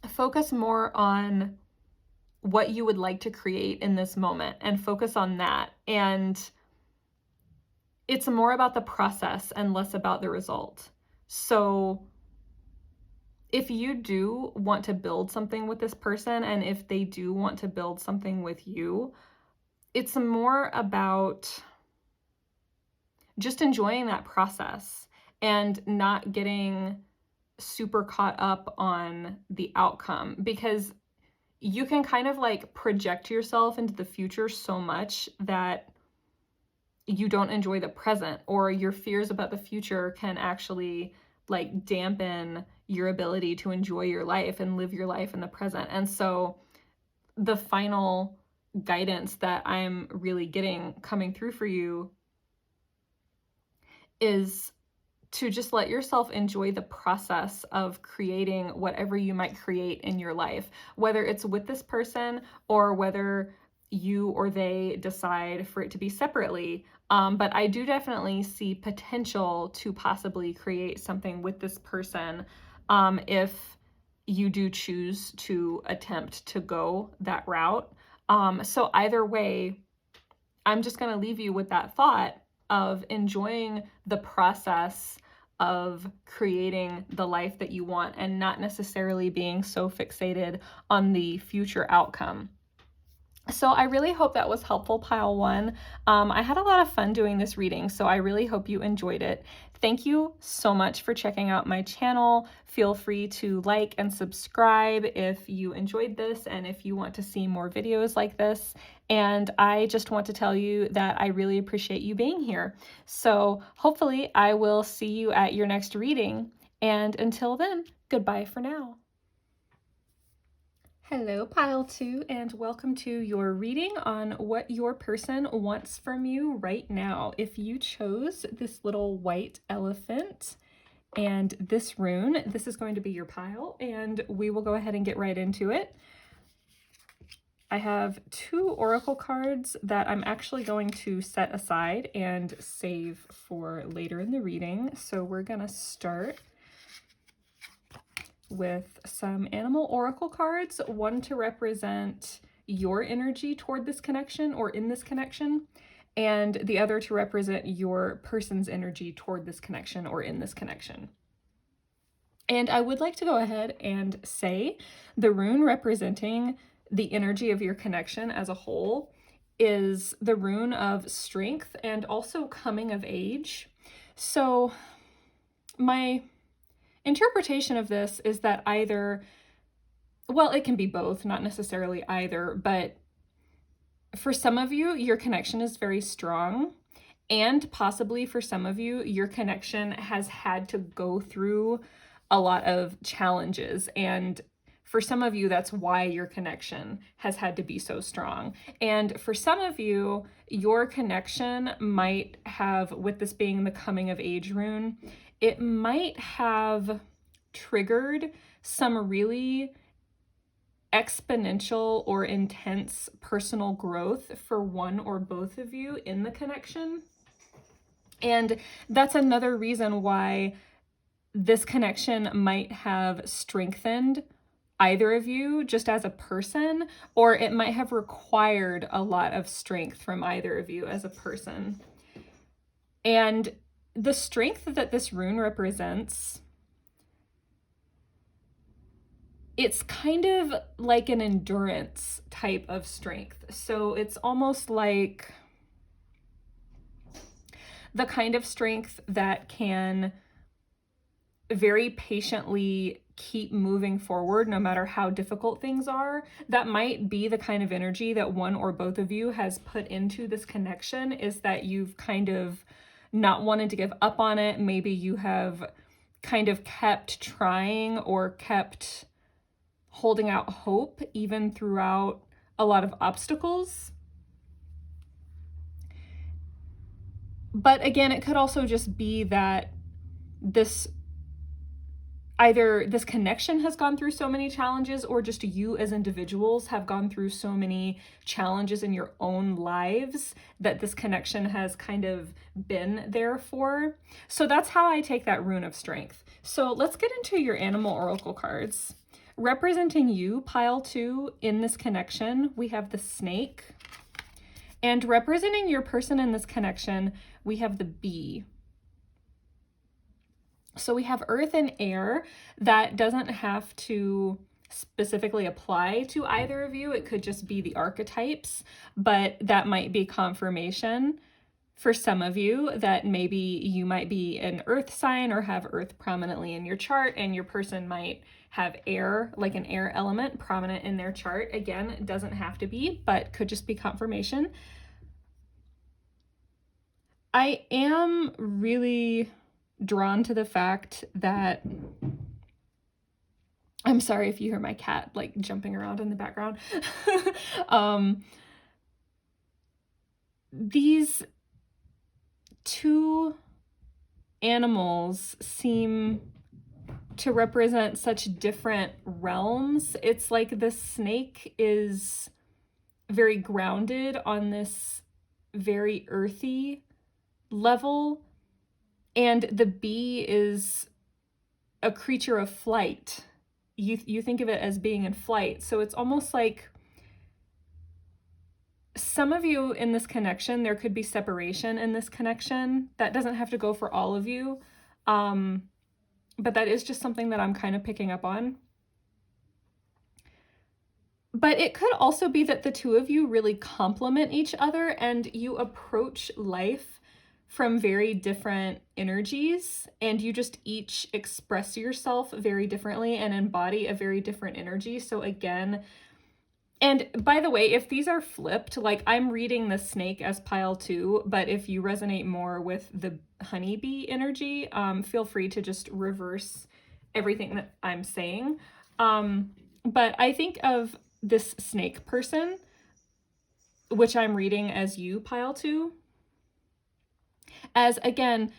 Focus more on what you would like to create in this moment and focus on that. And it's more about the process and less about the result. So if you do want to build something with this person, and if they do want to build something with you, it's more about just enjoying that process and not getting super caught up on the outcome, because you can kind of like project yourself into the future so much that you don't enjoy the present, or your fears about the future can actually like dampen your ability to enjoy your life and live your life in the present. And so the final guidance that I'm really getting coming through for you is to just let yourself enjoy the process of creating whatever you might create in your life, whether it's with this person or whether you or they decide for it to be separately. But I do definitely see potential to possibly create something with this person if you do choose to attempt to go that route. So either way, I'm just going to leave you with that thought of enjoying the process of creating the life that you want and not necessarily being so fixated on the future outcome. So I really hope that was helpful, pile one. I had a lot of fun doing this reading, so I really hope you enjoyed it. Thank you so much for checking out my channel. Feel free to like and subscribe if you enjoyed this and if you want to see more videos like this. And I just want to tell you that I really appreciate you being here. So hopefully I will see you at your next reading. And until then, goodbye for now. Hello, pile two, and welcome to your reading on what your person wants from you right now. If you chose this little white elephant and this rune, this is going to be your pile, and we will go ahead and get right into it. I have two oracle cards that I'm actually going to set aside and save for later in the reading. So we're going to start with some animal oracle cards, one to represent your energy toward this connection or in this connection, and the other to represent your person's energy toward this connection or in this connection. And I would like to go ahead and say the rune representing the energy of your connection as a whole is the rune of strength and also coming of age. So my interpretation of this is that either, well, it can be both, not necessarily either, but for some of you, your connection is very strong, and possibly for some of you, your connection has had to go through a lot of challenges, and for some of you, that's why your connection has had to be so strong. And for some of you, your connection might have, with this being the coming of age rune, it might have triggered some really exponential or intense personal growth for one or both of you in the connection. And that's another reason why this connection might have strengthened either of you just as a person, or it might have required a lot of strength from either of you as a person. And the strength that this rune represents, it's kind of like an endurance type of strength. So it's almost like the kind of strength that can very patiently keep moving forward no matter how difficult things are. That might be the kind of energy that one or both of you has put into this connection, is that you've kind of not wanted to give up on it. Maybe you have kind of kept trying or kept holding out hope even throughout a lot of obstacles. But again, it could also just be that either this connection has gone through so many challenges, or just you as individuals have gone through so many challenges in your own lives that this connection has kind of been there for. So that's how I take that rune of strength. So let's get into your animal oracle cards. Representing you, pile 2, in this connection, we have the snake. And representing your person in this connection, we have the bee. So we have earth and air. That doesn't have to specifically apply to either of you. It could just be the archetypes, but that might be confirmation for some of you that maybe you might be an earth sign or have earth prominently in your chart, and your person might have air, like an air element, prominent in their chart. Again, it doesn't have to be, but could just be confirmation. I am really drawn to the fact that, I'm sorry if you hear my cat like jumping around in the background. These two animals seem to represent such different realms. It's like the snake is very grounded on this very earthy level, and the bee is a creature of flight. You think of it as being in flight. So it's almost like some of you in this connection, there could be separation in this connection. That doesn't have to go for all of you. But that is just something that I'm kind of picking up on. But it could also be that the two of you really complement each other, and you approach life from very different energies, and you just each express yourself very differently and embody a very different energy. So again, and by the way, if these are flipped, like I'm reading the snake as pile 2, but if you resonate more with the honeybee energy, feel free to just reverse everything that I'm saying. But I think of this snake person, which I'm reading as you, pile 2, as, again,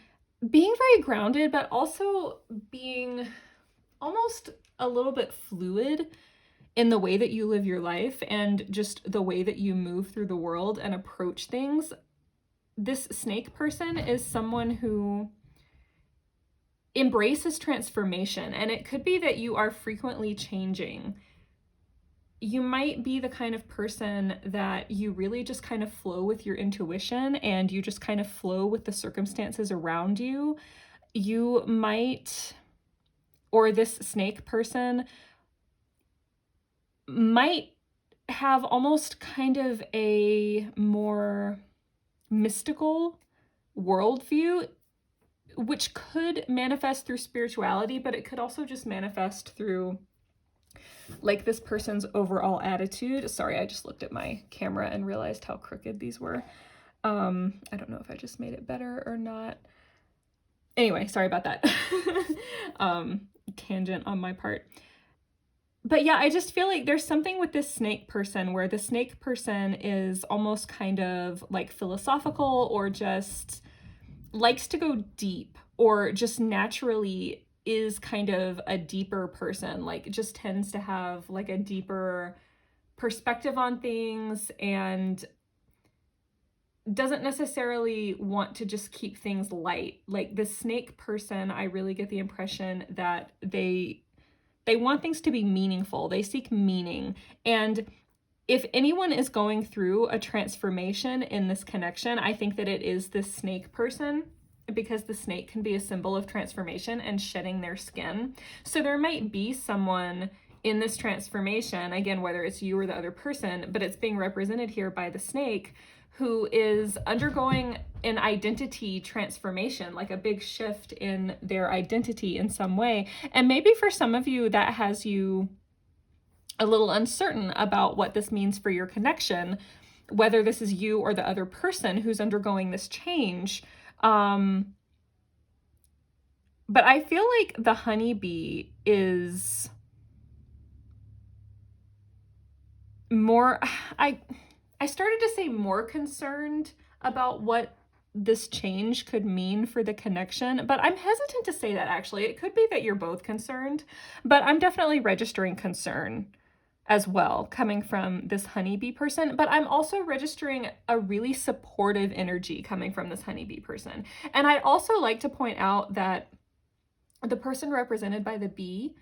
being very grounded, but also being almost a little bit fluid in the way that you live your life and just the way that you move through the world and approach things. This snake person is someone who embraces transformation, and it could be that you are frequently changing. You might be the kind of person that you really just kind of flow with your intuition, and you just kind of flow with the circumstances around you. You might, or this snake person might have almost kind of a more mystical worldview, which could manifest through spirituality, but it could also just manifest through like this person's overall attitude. Sorry, I just looked at my camera and realized how crooked these were. I don't know if I just made it better or not. Anyway, sorry about that. Tangent on my part. But yeah, I just feel like there's something with this snake person where the snake person is almost kind of like philosophical, or just likes to go deep, or just naturally is kind of a deeper person, like just tends to have like a deeper perspective on things, and doesn't necessarily want to just keep things light. Like the snake person, I really get the impression that they want things to be meaningful. They seek meaning. And if anyone is going through a transformation in this connection, I think that it is this snake person. because the snake can be a symbol of transformation and shedding their skin. So there might be someone in this transformation, again, whether it's you or the other person, but it's being represented here by the snake, who is undergoing an identity transformation, like a big shift in their identity in some way. And maybe for some of you, that has you a little uncertain about what this means for your connection, whether this is you or the other person who's undergoing this change. But I feel like the honeybee is more, I started to say more concerned about what this change could mean for the connection, but I'm hesitant to say that actually. It could be that you're both concerned, but I'm definitely registering concern as well, coming from this honeybee person, but I'm also registering a really supportive energy coming from this honeybee person. And I'd also like to point out that the person represented by the bee,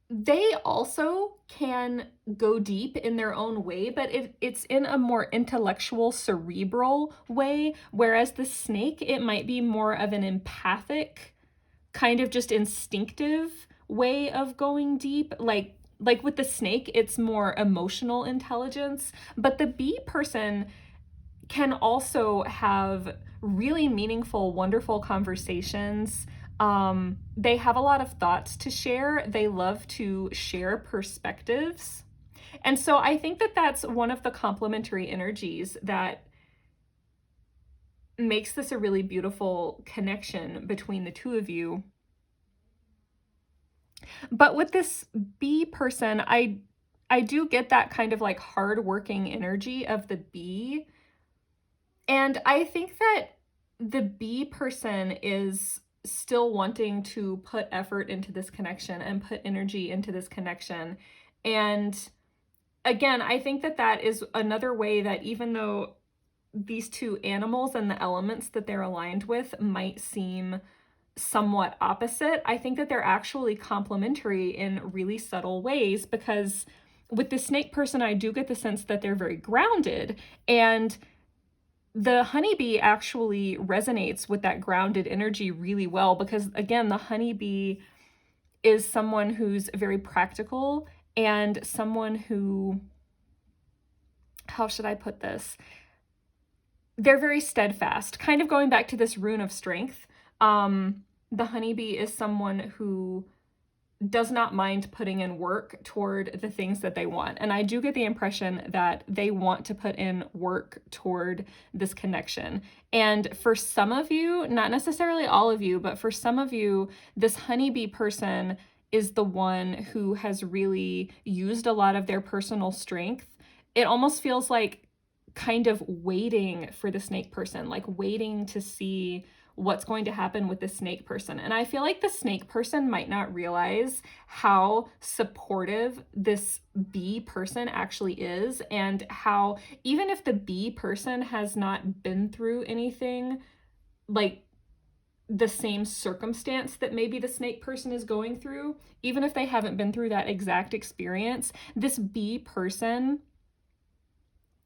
they also can go deep in their own way, but it's in a more intellectual, cerebral way, whereas the snake, it might be more of an empathic, kind of just instinctive way of going deep. Like with the snake, it's more emotional intelligence, but the bee person can also have really meaningful, wonderful conversations. They have a lot of thoughts to share. They love to share perspectives. And so I think that that's one of the complementary energies that makes this a really beautiful connection between the two of you. But with this bee person, I do get that kind of like hardworking energy of the bee. And I think that the bee person is still wanting to put effort into this connection and put energy into this connection. And again, I think that that is another way that even though these two animals and the elements that they're aligned with might seem somewhat opposite, I think that they're actually complementary in really subtle ways, because with the snake person, I do get the sense that they're very grounded, and the honeybee actually resonates with that grounded energy really well, because again, the honeybee is someone who's very practical and someone who, how should I put this? They're very steadfast, kind of going back to this rune of strength. The honeybee is someone who does not mind putting in work toward the things that they want. And I do get the impression that they want to put in work toward this connection. And for some of you, not necessarily all of you, but for some of you, this honeybee person is the one who has really used a lot of their personal strength. It almost feels like kind of waiting for the snake person, like waiting to see what's going to happen with the snake person. And I feel like the snake person might not realize how supportive this bee person actually is, and how even if the bee person has not been through anything like the same circumstance that maybe the snake person is going through, even if they haven't been through that exact experience, this bee person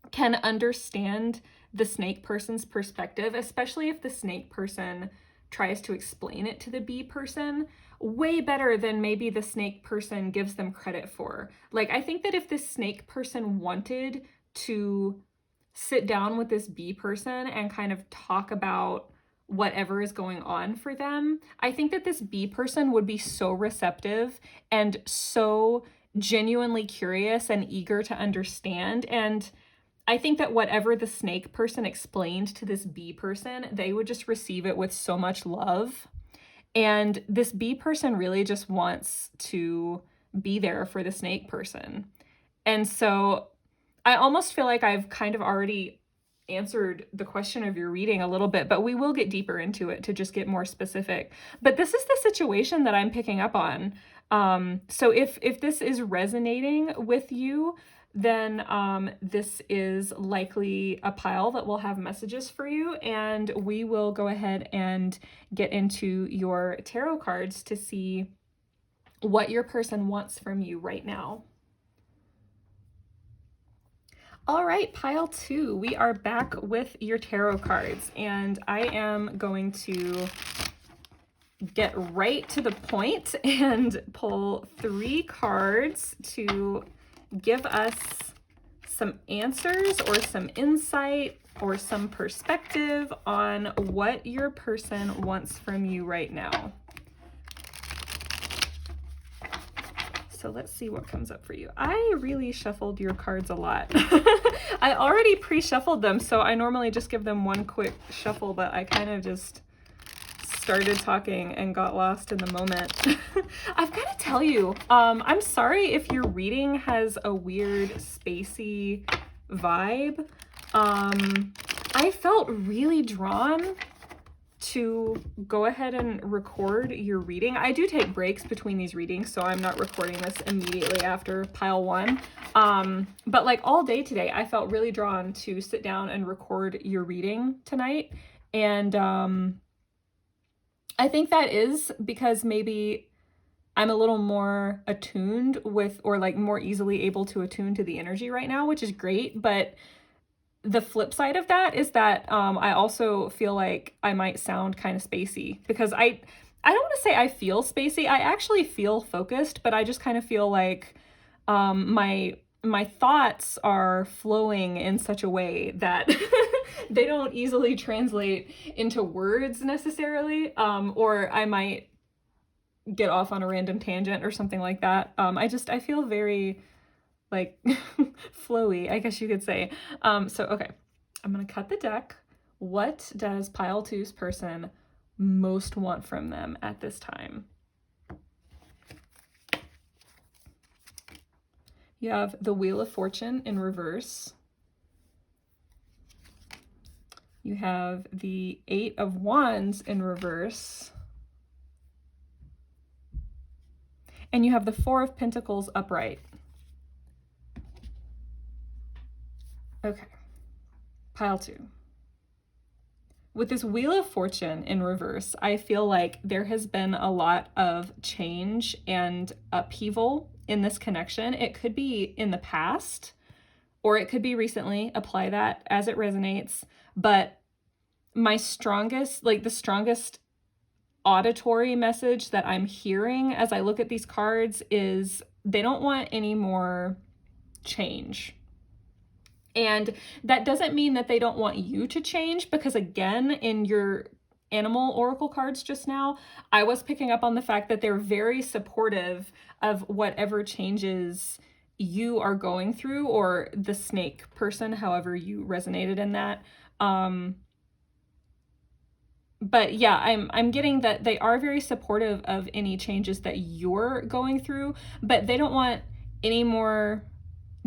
can understand the snake person's perspective, especially if the snake person tries to explain it to the bee person way better than maybe the snake person gives them credit for. Like, I think that if this snake person wanted to sit down with this bee person and kind of talk about whatever is going on for them, I think that this bee person would be so receptive and so genuinely curious and eager to understand. And I think that whatever the snake person explained to this bee person, they would just receive it with so much love. And this bee person really just wants to be there for the snake person. And so I almost feel like I've kind of already answered the question of your reading a little bit, but we will get deeper into it to just get more specific. But this is the situation that I'm picking up on. So if this is resonating with you, then this is likely a pile that will have messages for you, and we will go ahead and get into your tarot cards to see what your person wants from you right now. All right, pile 2, we are back with your tarot cards, and I am going to get right to the point and pull 3 cards to give us some answers or some insight or some perspective on what your person wants from you right now. So let's see what comes up for you. I really shuffled your cards a lot. I already pre-shuffled them, so I normally just give them one quick shuffle, but I kind of just started talking and got lost in the moment. I've got to tell you, I'm sorry if your reading has a weird spacey vibe. I felt really drawn to go ahead and record your reading. I do take breaks between these readings, so I'm not recording this immediately after pile 1. But like all day today, I felt really drawn to sit down and record your reading tonight. And I think that is because maybe I'm a little more attuned with, or like more easily able to attune to the energy right now, which is great. But the flip side of that is that I also feel like I might sound kind of spacey, because I don't want to say I feel spacey. I actually feel focused, but I just kind of feel like my thoughts are flowing in such a way that they don't easily translate into words necessarily, or I might get off on a random tangent or something like that. I feel very like flowy, I guess you could say. So okay, I'm gonna cut the deck. What does pile 2's person most want from them at this time? You have the Wheel of Fortune in reverse. You have the 8 of Wands in reverse. And you have the 4 of Pentacles upright. Okay, pile 2. With this Wheel of Fortune in reverse, I feel like there has been a lot of change and upheaval in this connection. It could be in the past, or it could be recently. Apply that as it resonates. But the strongest auditory message that I'm hearing as I look at these cards is they don't want any more change. And that doesn't mean that they don't want you to change, because again, in your animal oracle cards just now, I was picking up on the fact that they're very supportive of whatever changes you are going through, or the snake person, however you resonated in that. But yeah, I'm getting that they are very supportive of any changes that you're going through, but they don't want any more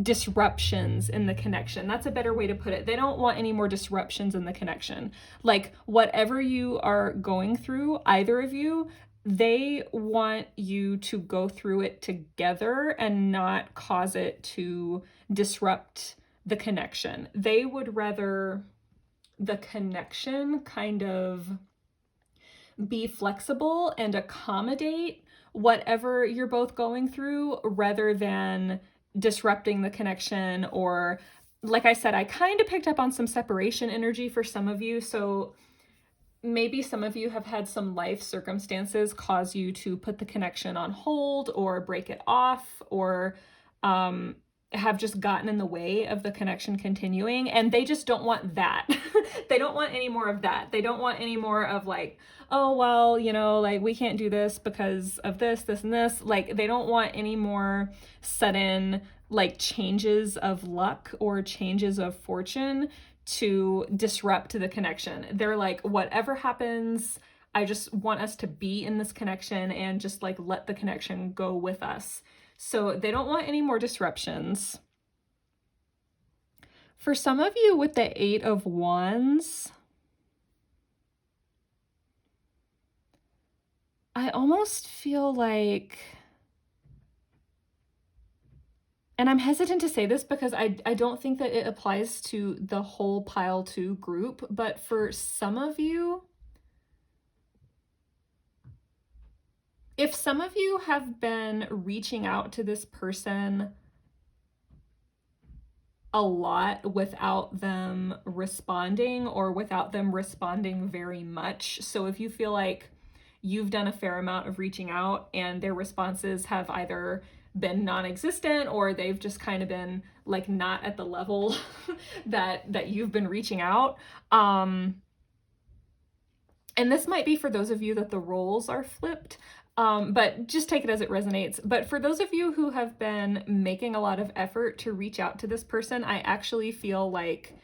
disruptions in the connection. That's a better way to put it. They don't want any more disruptions in the connection. Like whatever you are going through, either of you, they want you to go through it together and not cause it to disrupt the connection. They would rather the connection kind of be flexible and accommodate whatever you're both going through, rather than disrupting the connection. Or like I said, I kind of picked up on some separation energy for some of you. So maybe some of you have had some life circumstances cause you to put the connection on hold or break it off, or have just gotten in the way of the connection continuing, and they just don't want that. They don't want any more of that. They don't want any more of like, oh, well, you know, like we can't do this because of this, this, and this. Like they don't want any more sudden like changes of luck or changes of fortune to disrupt the connection. They're like, whatever happens, I just want us to be in this connection and just like let the connection go with us. So they don't want any more disruptions. For some of you with the 8 of Wands, I almost feel like, and I'm hesitant to say this because I don't think that it applies to the whole pile 2 group, but for some of you, if some of you have been reaching out to this person a lot without them responding, or without them responding very much. So if you feel like you've done a fair amount of reaching out and their responses have either been non-existent, or they've just kind of been like not at the level that you've been reaching out. And this might be for those of you that the roles are flipped. But just take it as it resonates. But for those of you who have been making a lot of effort to reach out to this person, I actually feel like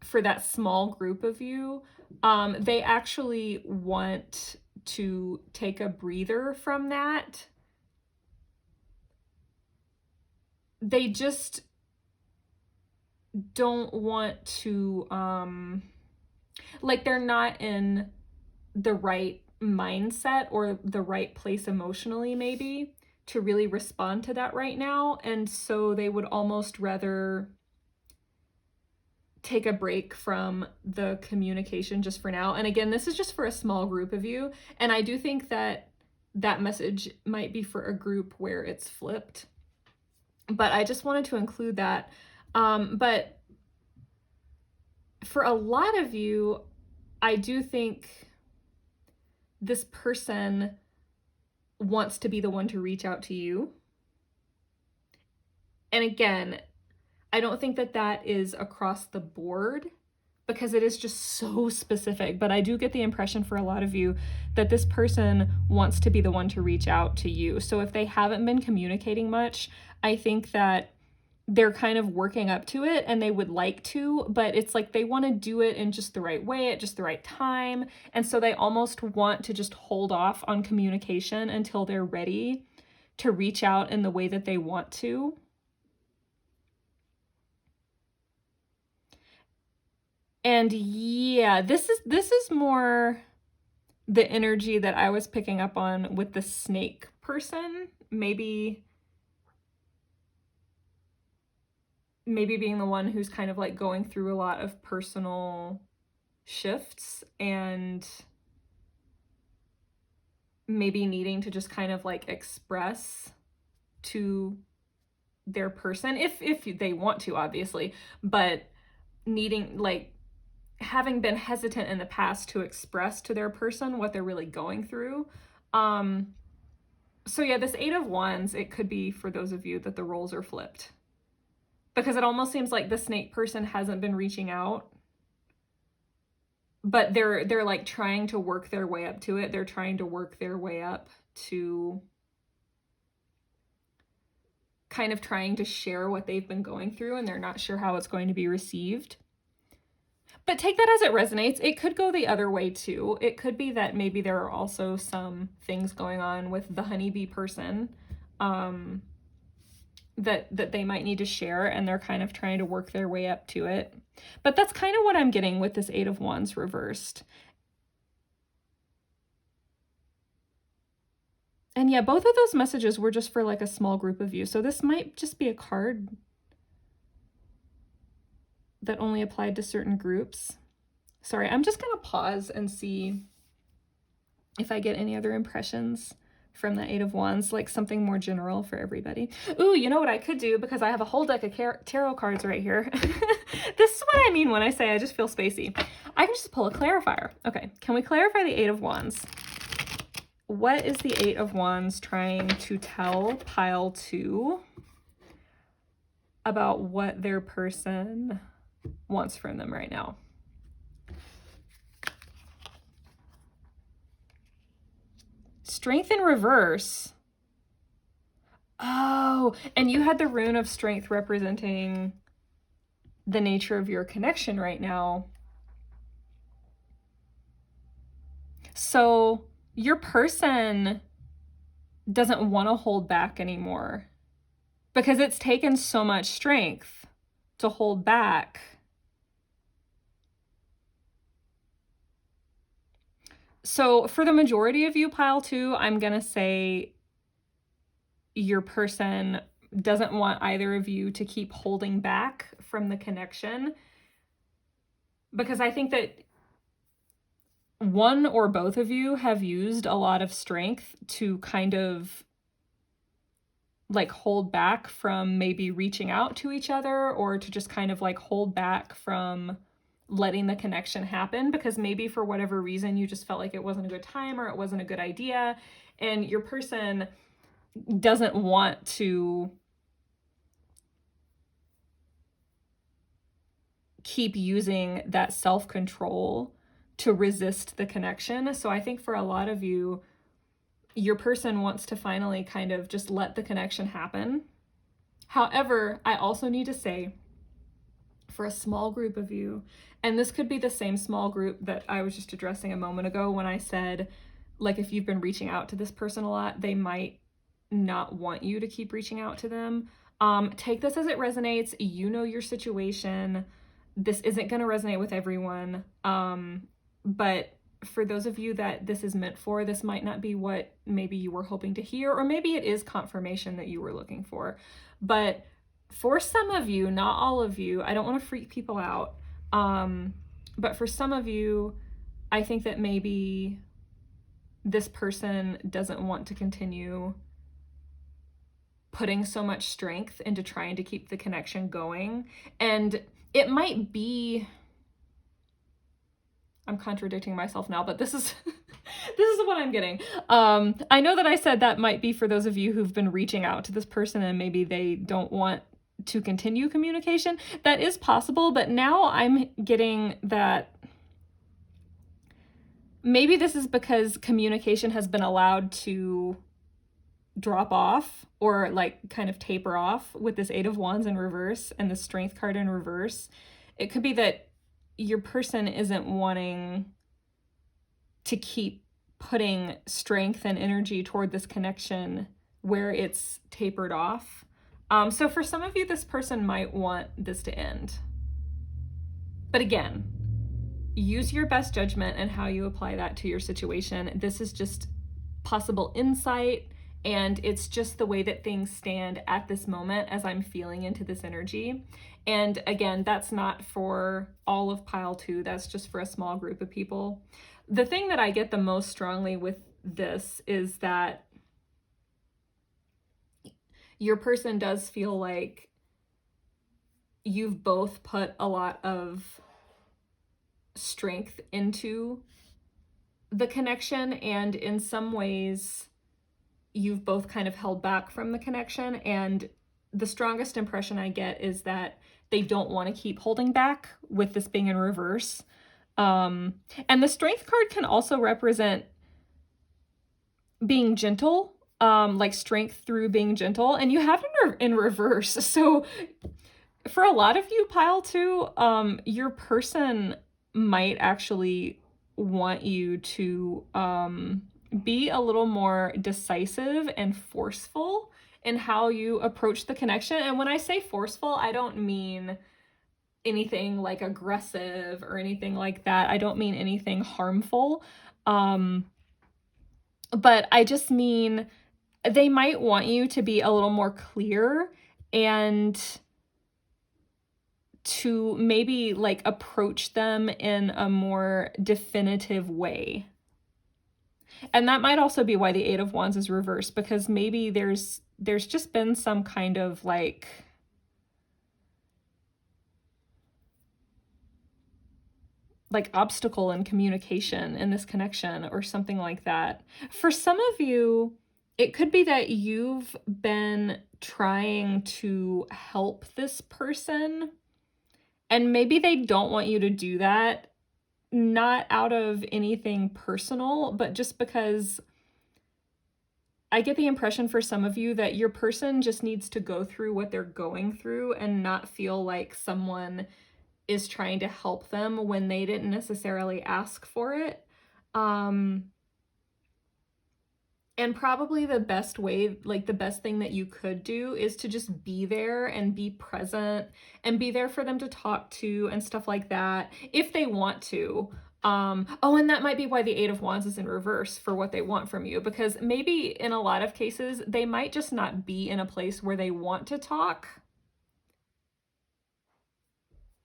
for that small group of you, they actually want to take a breather from that. They just don't want to, like they're not in the right mindset or the right place emotionally maybe to really respond to that right now, and so they would almost rather take a break from the communication just for now. And again, this is just for a small group of you, and I do think that that message might be for a group where it's flipped, but I just wanted to include that. But for a lot of you, I do think this person wants to be the one to reach out to you. And again, I don't think that that is across the board, because it is just so specific. But I do get the impression for a lot of you that this person wants to be the one to reach out to you. So if they haven't been communicating much, I think that they're kind of working up to it and they would like to, but it's like they want to do it in just the right way at just the right time. And so they almost want to just hold off on communication until they're ready to reach out in the way that they want to. And yeah, this is more the energy that I was picking up on with the snake person. Maybe being the one who's kind of like going through a lot of personal shifts and maybe needing to just kind of like express to their person, if they want to, obviously, but needing, like, having been hesitant in the past to express to their person what they're really going through. So yeah, this 8 of Wands, it could be for those of you that the roles are flipped, because it almost seems like the snake person hasn't been reaching out, but they're like trying to work their way up to it. They're trying to work their way up to kind of trying to share what they've been going through, and they're not sure how it's going to be received. But take that as it resonates. It could go the other way too. It could be that maybe there are also some things going on with the honeybee person, that they might need to share, and they're kind of trying to work their way up to it. But that's kind of what I'm getting with this 8 of Wands reversed. And yeah, both of those messages were just for like a small group of you. So this might just be a card that only applied to certain groups. Sorry, I'm just gonna pause and see if I get any other impressions from the 8 of Wands, like something more general for everybody. Ooh, you know what I could do, because I have a whole deck of tarot cards right here. This is what I mean when I say I just feel spacey. I can just pull a clarifier. Okay, can we clarify the 8 of Wands? What is the 8 of Wands trying to tell pile 2 about what their person wants from them right now? Strength in reverse. Oh, and you had the rune of strength representing the nature of your connection right now. So your person doesn't want to hold back anymore, because it's taken so much strength to hold back. So for the majority of you, pile 2, I'm going to say your person doesn't want either of you to keep holding back from the connection, because I think that one or both of you have used a lot of strength to kind of like hold back from maybe reaching out to each other, or to just kind of like hold back from letting the connection happen, because maybe for whatever reason you just felt like it wasn't a good time or it wasn't a good idea, and your person doesn't want to keep using that self-control to resist the connection. So I think for a lot of you, your person wants to finally kind of just let the connection happen. However, I also need to say, for a small group of you, and this could be the same small group that I was just addressing a moment ago when I said, like, if you've been reaching out to this person a lot, they might not want you to keep reaching out to them. Take this as it resonates. You know your situation. This isn't going to resonate with everyone. But for those of you that this is meant for, this might not be what maybe you were hoping to hear, or maybe it is confirmation that you were looking for. But for some of you, not all of you, I don't want to freak people out. But for some of you, I think that maybe this person doesn't want to continue putting so much strength into trying to keep the connection going. And it might be, I'm contradicting myself now, but this is this is what I'm getting. I know that I said that might be for those of you who've been reaching out to this person and maybe they don't want to continue communication. That is possible, but now I'm getting that maybe this is because communication has been allowed to drop off, or like kind of taper off with this Eight of Wands in reverse and the Strength card in reverse. It could be that your person isn't wanting to keep putting strength and energy toward this connection where it's tapered off. So for some of you, this person might want this to end. But again, use your best judgment and how you apply that to your situation. This is just possible insight, and it's just the way that things stand at this moment as I'm feeling into this energy. And again, that's not for all of pile 2, that's just for a small group of people. The thing that I get the most strongly with this is that your person does feel like you've both put a lot of strength into the connection, and in some ways you've both kind of held back from the connection. And the strongest impression I get is that they don't want to keep holding back, with this being in reverse. And the Strength card can also represent being gentle, like strength through being gentle, and you have it in reverse. So for a lot of you, pile 2, your person might actually want you to be a little more decisive and forceful in how you approach the connection. And when I say forceful, I don't mean anything like aggressive or anything like that. I don't mean anything harmful. But I just mean they might want you to be a little more clear and to maybe like approach them in a more definitive way. And that might also be why the Eight of Wands is reversed, because maybe there's just been some kind of like obstacle in communication in this connection or something like that. For some of you, it could be that you've been trying to help this person, and maybe they don't want you to do that, not out of anything personal, but just because I get the impression for some of you that your person just needs to go through what they're going through and not feel like someone is trying to help them when they didn't necessarily ask for it. And probably the best way, like the best thing that you could do, is to just be there and be present and be there for them to talk to and stuff like that if they want to. Oh, and that might be why the Eight of Wands is in reverse for what they want from you, because maybe in a lot of cases, they might just not be in a place where they want to talk.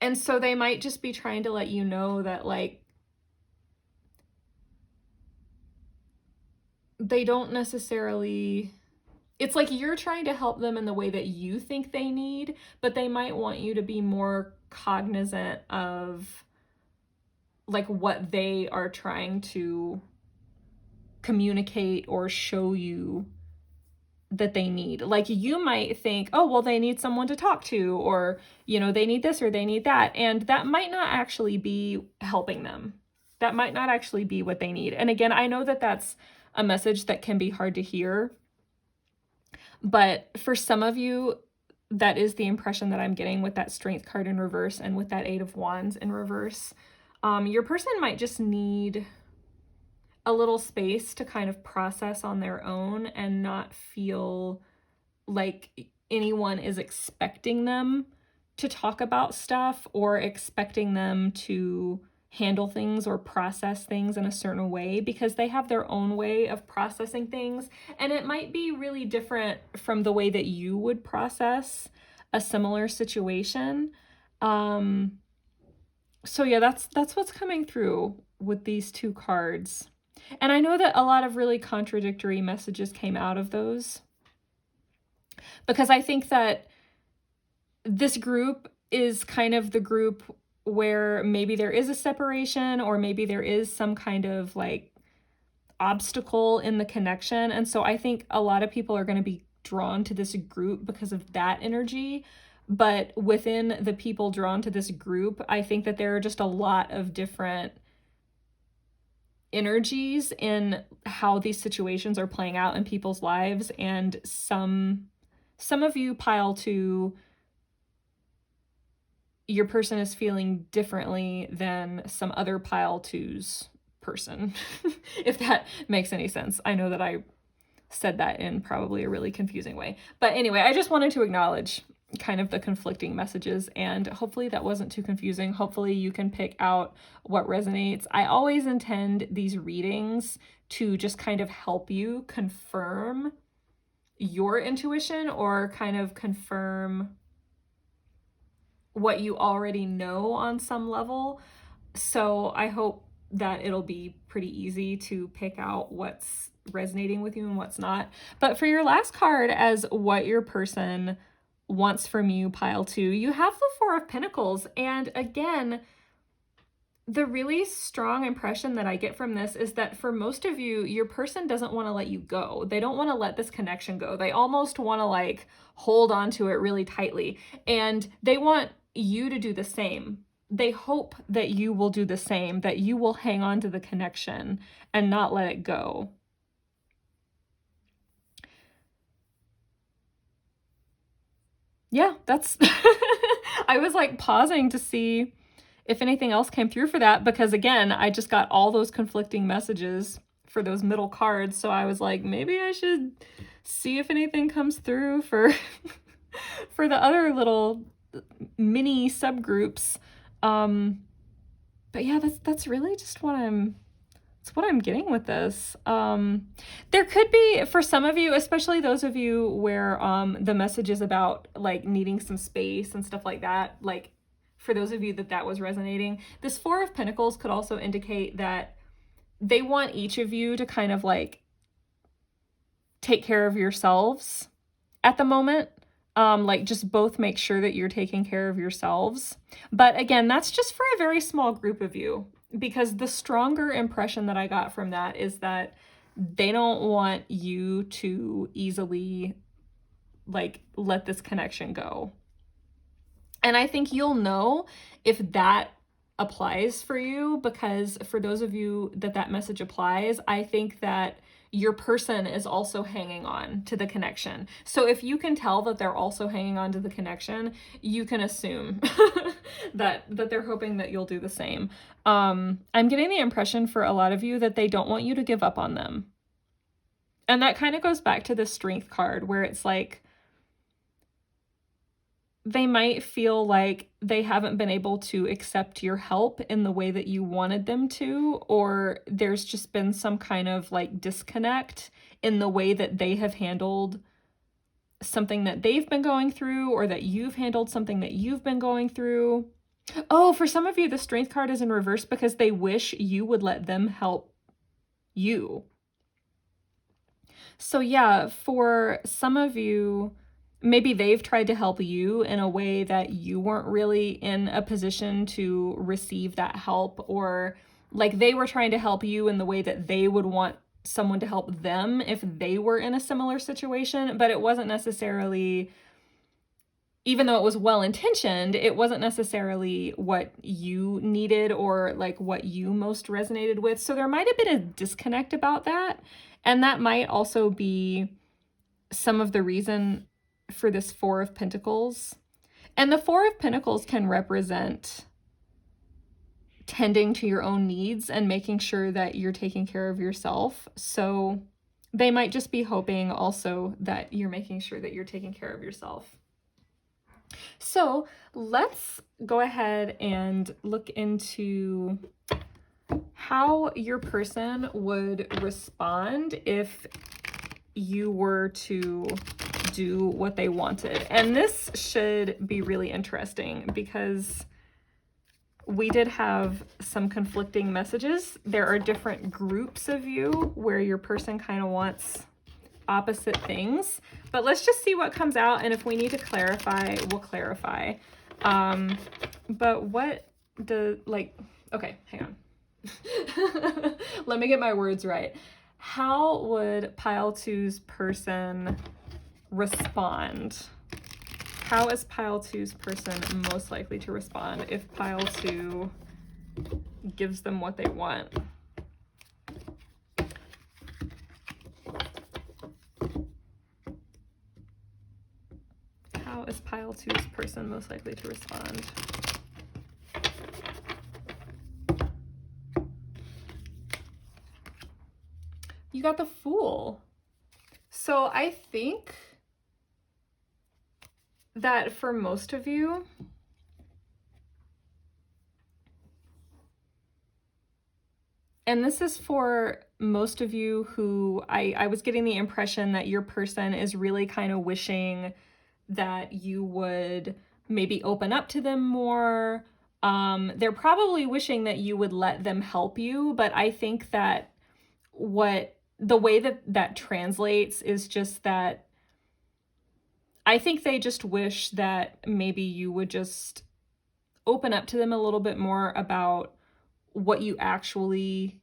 And so they might just be trying to let you know that, like, they don't necessarily, it's like you're trying to help them in the way that you think they need, but they might want you to be more cognizant of like what they are trying to communicate or show you that they need. Like you might think, oh, well, they need someone to talk to, or, you know, they need this or they need that. And that might not actually be helping them. That might not actually be what they need. And again, I know that that's a message that can be hard to hear. But for some of you, that is the impression that I'm getting with that Strength card in reverse and with that Eight of Wands in reverse. Your person might just need a little space to kind of process on their own and not feel like anyone is expecting them to talk about stuff or expecting them to handle things or process things in a certain way, because they have their own way of processing things, and it might be really different from the way that you would process a similar situation. So yeah, that's what's coming through with these two cards. And I know that a lot of really contradictory messages came out of those, because I think that this group is kind of the group where maybe there is a separation, or maybe there is some kind of like obstacle in the connection. And so I think a lot of people are going to be drawn to this group because of that energy. But within the people drawn to this group, I think that there are just a lot of different energies in how these situations are playing out in people's lives. And some of you pile to your person is feeling differently than some other pile two's person, if that makes any sense. I know that I said that in probably a really confusing way. But anyway, I just wanted to acknowledge kind of the conflicting messages, and hopefully that wasn't too confusing. Hopefully you can pick out what resonates. I always intend these readings to just kind of help you confirm your intuition, or kind of confirm what you already know on some level. So I hope that it'll be pretty easy to pick out what's resonating with you and what's not. But for your last card, as what your person wants from you, pile two, you have the Four of Pentacles. And again, the really strong impression that I get from this is that for most of you, your person doesn't want to let you go. They don't want to let this connection go. They almost want to like hold on to it really tightly. And they want you to do the same. They hope that you will do the same, that you will hang on to the connection and not let it go. Yeah, that's, I was like pausing to see if anything else came through for that, because again, I just got all those conflicting messages for those middle cards. So I was like, maybe I should see if anything comes through for, for the other little mini subgroups. But yeah, that's really just what I'm getting with this. There could be, for some of you, especially those of you where the message is about like needing some space and stuff like that, like for those of you that was resonating, this Four of Pentacles could also indicate that they want each of you to kind of like take care of yourselves at the moment. Like just both make sure that you're taking care of yourselves. But again, that's just for a very small group of you, because the stronger impression that I got from that is that they don't want you to easily like let this connection go. And I think you'll know if that applies for you, because for those of you that message applies, I think that your person is also hanging on to the connection. So if you can tell that they're also hanging on to the connection, you can assume that they're hoping that you'll do the same. I'm getting the impression for a lot of you that they don't want you to give up on them. And that kind of goes back to the Strength card, where it's like, they might feel like they haven't been able to accept your help in the way that you wanted them to, or there's just been some kind of like disconnect in the way that they have handled something that they've been going through, or that you've handled something that you've been going through. Oh, for some of you, the Strength card is in reverse because they wish you would let them help you. So yeah, for some of you, maybe they've tried to help you in a way that you weren't really in a position to receive that help, or like they were trying to help you in the way that they would want someone to help them if they were in a similar situation, but it wasn't necessarily, even though it was well intentioned, it wasn't necessarily what you needed or like what you most resonated with. So there might have been a disconnect about that. And that might also be some of the reason for this Four of Pentacles. And the Four of Pentacles can represent tending to your own needs and making sure that you're taking care of yourself. So they might just be hoping also that you're making sure that you're taking care of yourself. So let's go ahead and look into how your person would respond if you were to do what they wanted. And this should be really interesting because we did have some conflicting messages. There are different groups of you where your person kind of wants opposite things, but let's just see what comes out, and if we need to clarify, we'll clarify. But what does, like, okay, hang on. Let me get my words right. How would pile two's person respond? How is pile two's person most likely to respond if pile two gives them what they want? How is pile two's person most likely to respond? You got the Fool. So I think that for most of you, and this is for most of you who I was getting the impression that your person is really kind of wishing that you would maybe open up to them more. They're probably wishing that you would let them help you, but I think that the way that translates is just that I think they just wish that maybe you would just open up to them a little bit more about what you actually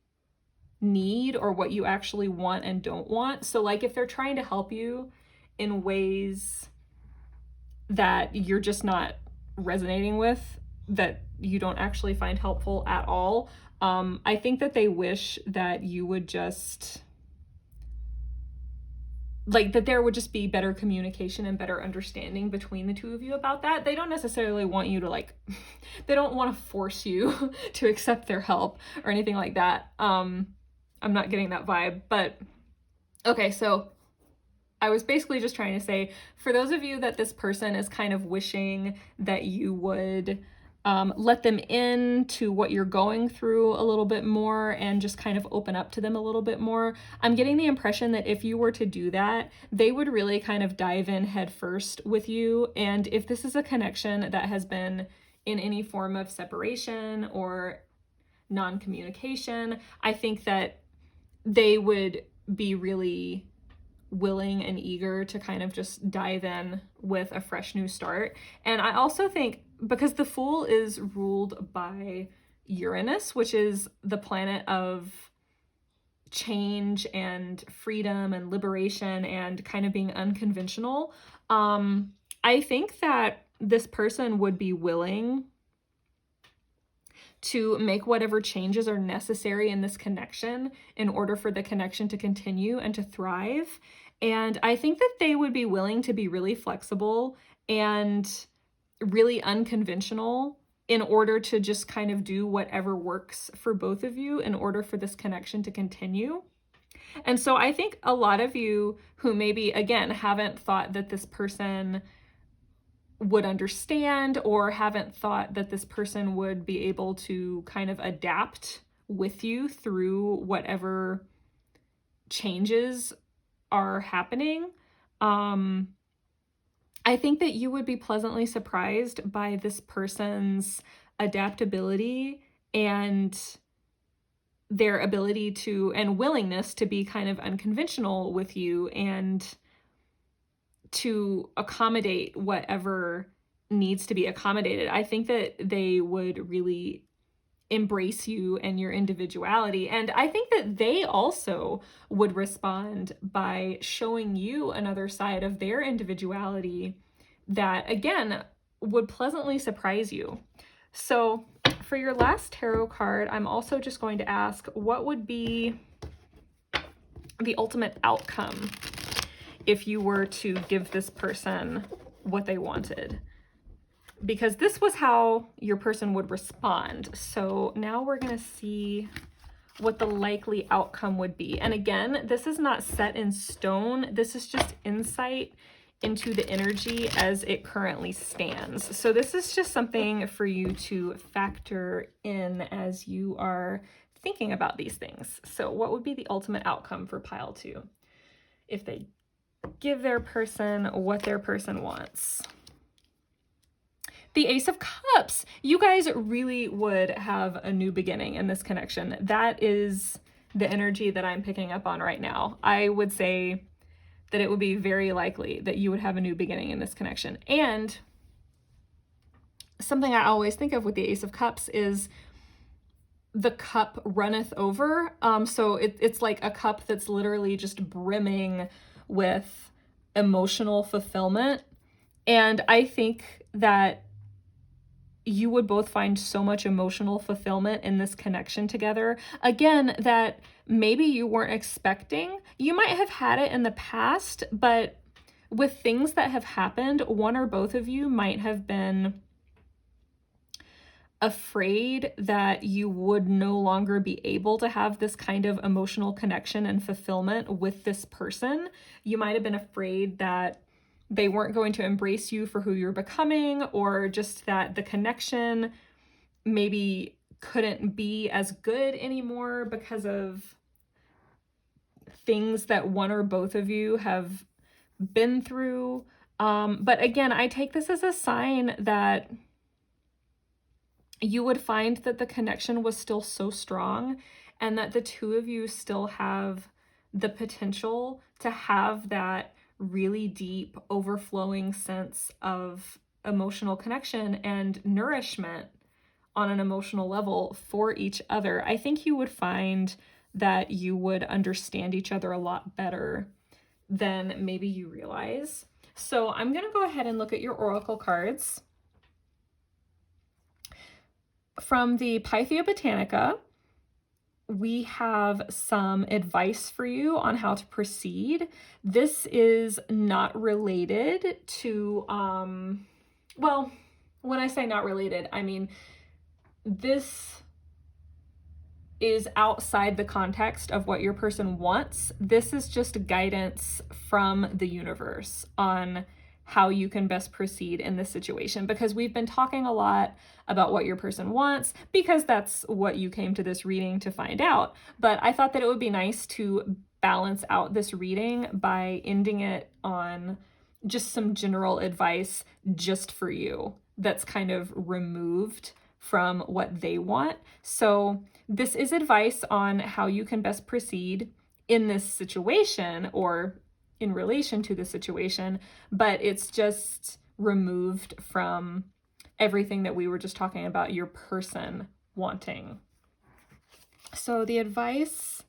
need or what you actually want and don't want. So like if they're trying to help you in ways that you're just not resonating with, that you don't actually find helpful at all, I think that they wish that you would just, like, that there would just be better communication and better understanding between the two of you about that. They don't necessarily want you to, like, they don't want to force you to accept their help or anything like that. I'm not getting that vibe, but okay, so I was basically just trying to say, for those of you that this person is kind of wishing that you would let them into what you're going through a little bit more and just kind of open up to them a little bit more, I'm getting the impression that if you were to do that, they would really kind of dive in head first with you. And if this is a connection that has been in any form of separation or non-communication, I think that they would be really willing and eager to kind of just dive in with a fresh new start. And I also think because the Fool is ruled by Uranus, which is the planet of change and freedom and liberation and kind of being unconventional, I think that this person would be willing to make whatever changes are necessary in this connection in order for the connection to continue and to thrive. And I think that they would be willing to be really flexible and really unconventional in order to just kind of do whatever works for both of you in order for this connection to continue. And so I think a lot of you who maybe, again, haven't thought that this person would understand or haven't thought that this person would be able to kind of adapt with you through whatever changes are happening, I think that you would be pleasantly surprised by this person's adaptability and their ability to and willingness to be kind of unconventional with you and to accommodate whatever needs to be accommodated. I think that they would really embrace you and your individuality. And I think that they also would respond by showing you another side of their individuality that, again, would pleasantly surprise you. So for your last tarot card, I'm also just going to ask, what would be the ultimate outcome if you were to give this person what they wanted? Because this was how your person would respond. So now we're going to see what the likely outcome would be. And again, this is not set in stone. This is just insight into the energy as it currently stands. So this is just something for you to factor in as you are thinking about these things. So what would be the ultimate outcome for pile 2 if they give their person what their person wants? The Ace of Cups. You guys really would have a new beginning in this connection. That is the energy that I'm picking up on right now. I would say that it would be very likely that you would have a new beginning in this connection. And something I always think of with the Ace of Cups is the cup runneth over. So it's like a cup that's literally just brimming with emotional fulfillment. And I think that you would both find so much emotional fulfillment in this connection together. Again, that maybe you weren't expecting. You might have had it in the past, but with things that have happened, one or both of you might have been afraid that you would no longer be able to have this kind of emotional connection and fulfillment with this person. You might have been afraid that they weren't going to embrace you for who you're becoming, or just that the connection maybe couldn't be as good anymore because of things that one or both of you have been through. But again, I take this as a sign that you would find that the connection was still so strong and that the two of you still have the potential to have that really deep, overflowing sense of emotional connection and nourishment on an emotional level for each other. I think you would find that you would understand each other a lot better than maybe you realize. So I'm going to go ahead and look at your oracle cards. From the Pythia Botanica, we have some advice for you on how to proceed. This is not related to, well, when I say not related, I mean, this is outside the context of what your person wants. This is just guidance from the universe on how you can best proceed in this situation, because we've been talking a lot about what your person wants because that's what you came to this reading to find out. But I thought that it would be nice to balance out this reading by ending it on just some general advice just for you that's kind of removed from what they want. So this is advice on how you can best proceed in this situation or in relation to the situation, but it's just removed from everything that we were just talking about your person wanting. So the advice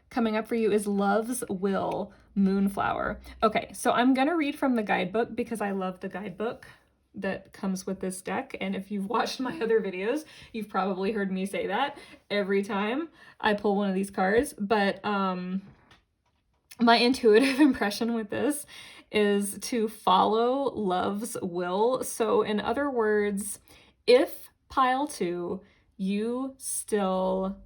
coming up for you is Love's Will, Moonflower. Okay, so I'm gonna read from the guidebook because I love the guidebook that comes with this deck. And if you've watched my other videos, you've probably heard me say that every time I pull one of these cards. But my intuitive impression with this is to follow Love's will. So in other words, if pile 2, you still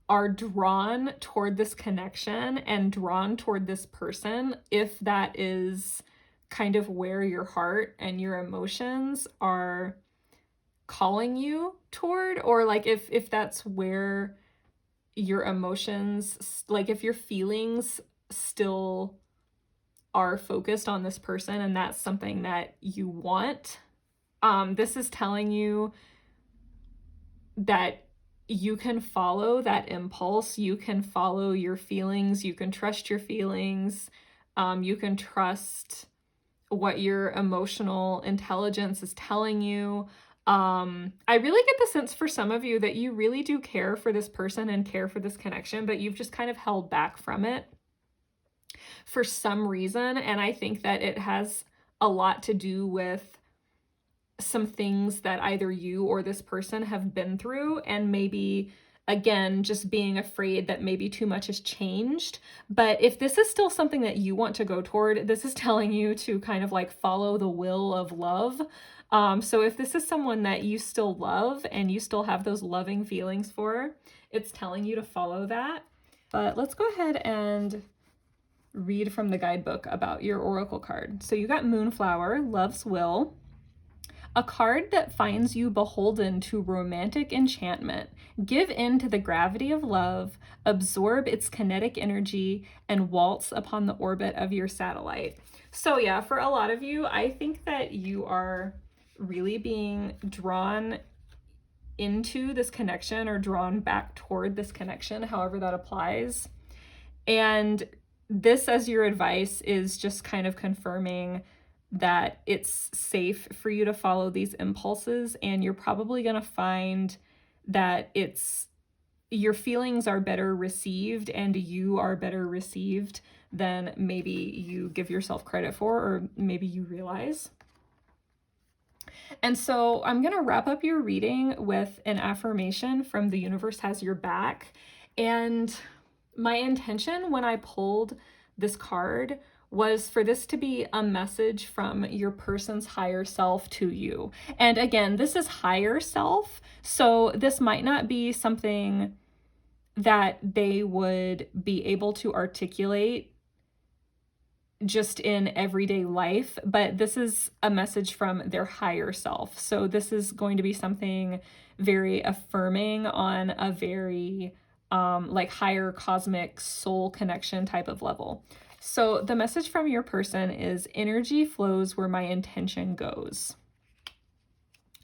are drawn toward this connection and drawn toward this person, if that is kind of where your heart and your emotions are calling you toward, or like if that's where your emotions, like if your feelings still are focused on this person and that's something that you want, this is telling you that you can follow that impulse. You can follow your feelings. You can trust your feelings. You can trust what your emotional intelligence is telling you. I really get the sense for some of you that you really do care for this person and care for this connection, but you've just kind of held back from it for some reason. And I think that it has a lot to do with some things that either you or this person have been through, and maybe again just being afraid that maybe too much has changed. But if this is still something that you want to go toward, this is telling you to kind of like follow the will of love. So if this is someone that you still love and you still have those loving feelings for, it's telling you to follow that. But let's go ahead and read from the guidebook about your oracle card. So you got Moonflower, Love's Will. A card that finds you beholden to romantic enchantment. Give in to the gravity of love, absorb its kinetic energy, and waltz upon the orbit of your satellite. So yeah, for a lot of you, I think that you are really being drawn into this connection or drawn back toward this connection, however that applies. And this, as your advice, is just kind of confirming that it's safe for you to follow these impulses, and you're probably going to find that your feelings are better received and you are better received than maybe you give yourself credit for, or maybe you realize. And so I'm going to wrap up your reading with an affirmation from The Universe Has Your Back. And my intention when I pulled this card was for this to be a message from your person's higher self to you. And again, this is higher self, so this might not be something that they would be able to articulate just in everyday life, but this is a message from their higher self. So this is going to be something very affirming on a very like higher cosmic soul connection type of level. So the message from your person is energy flows where my intention goes.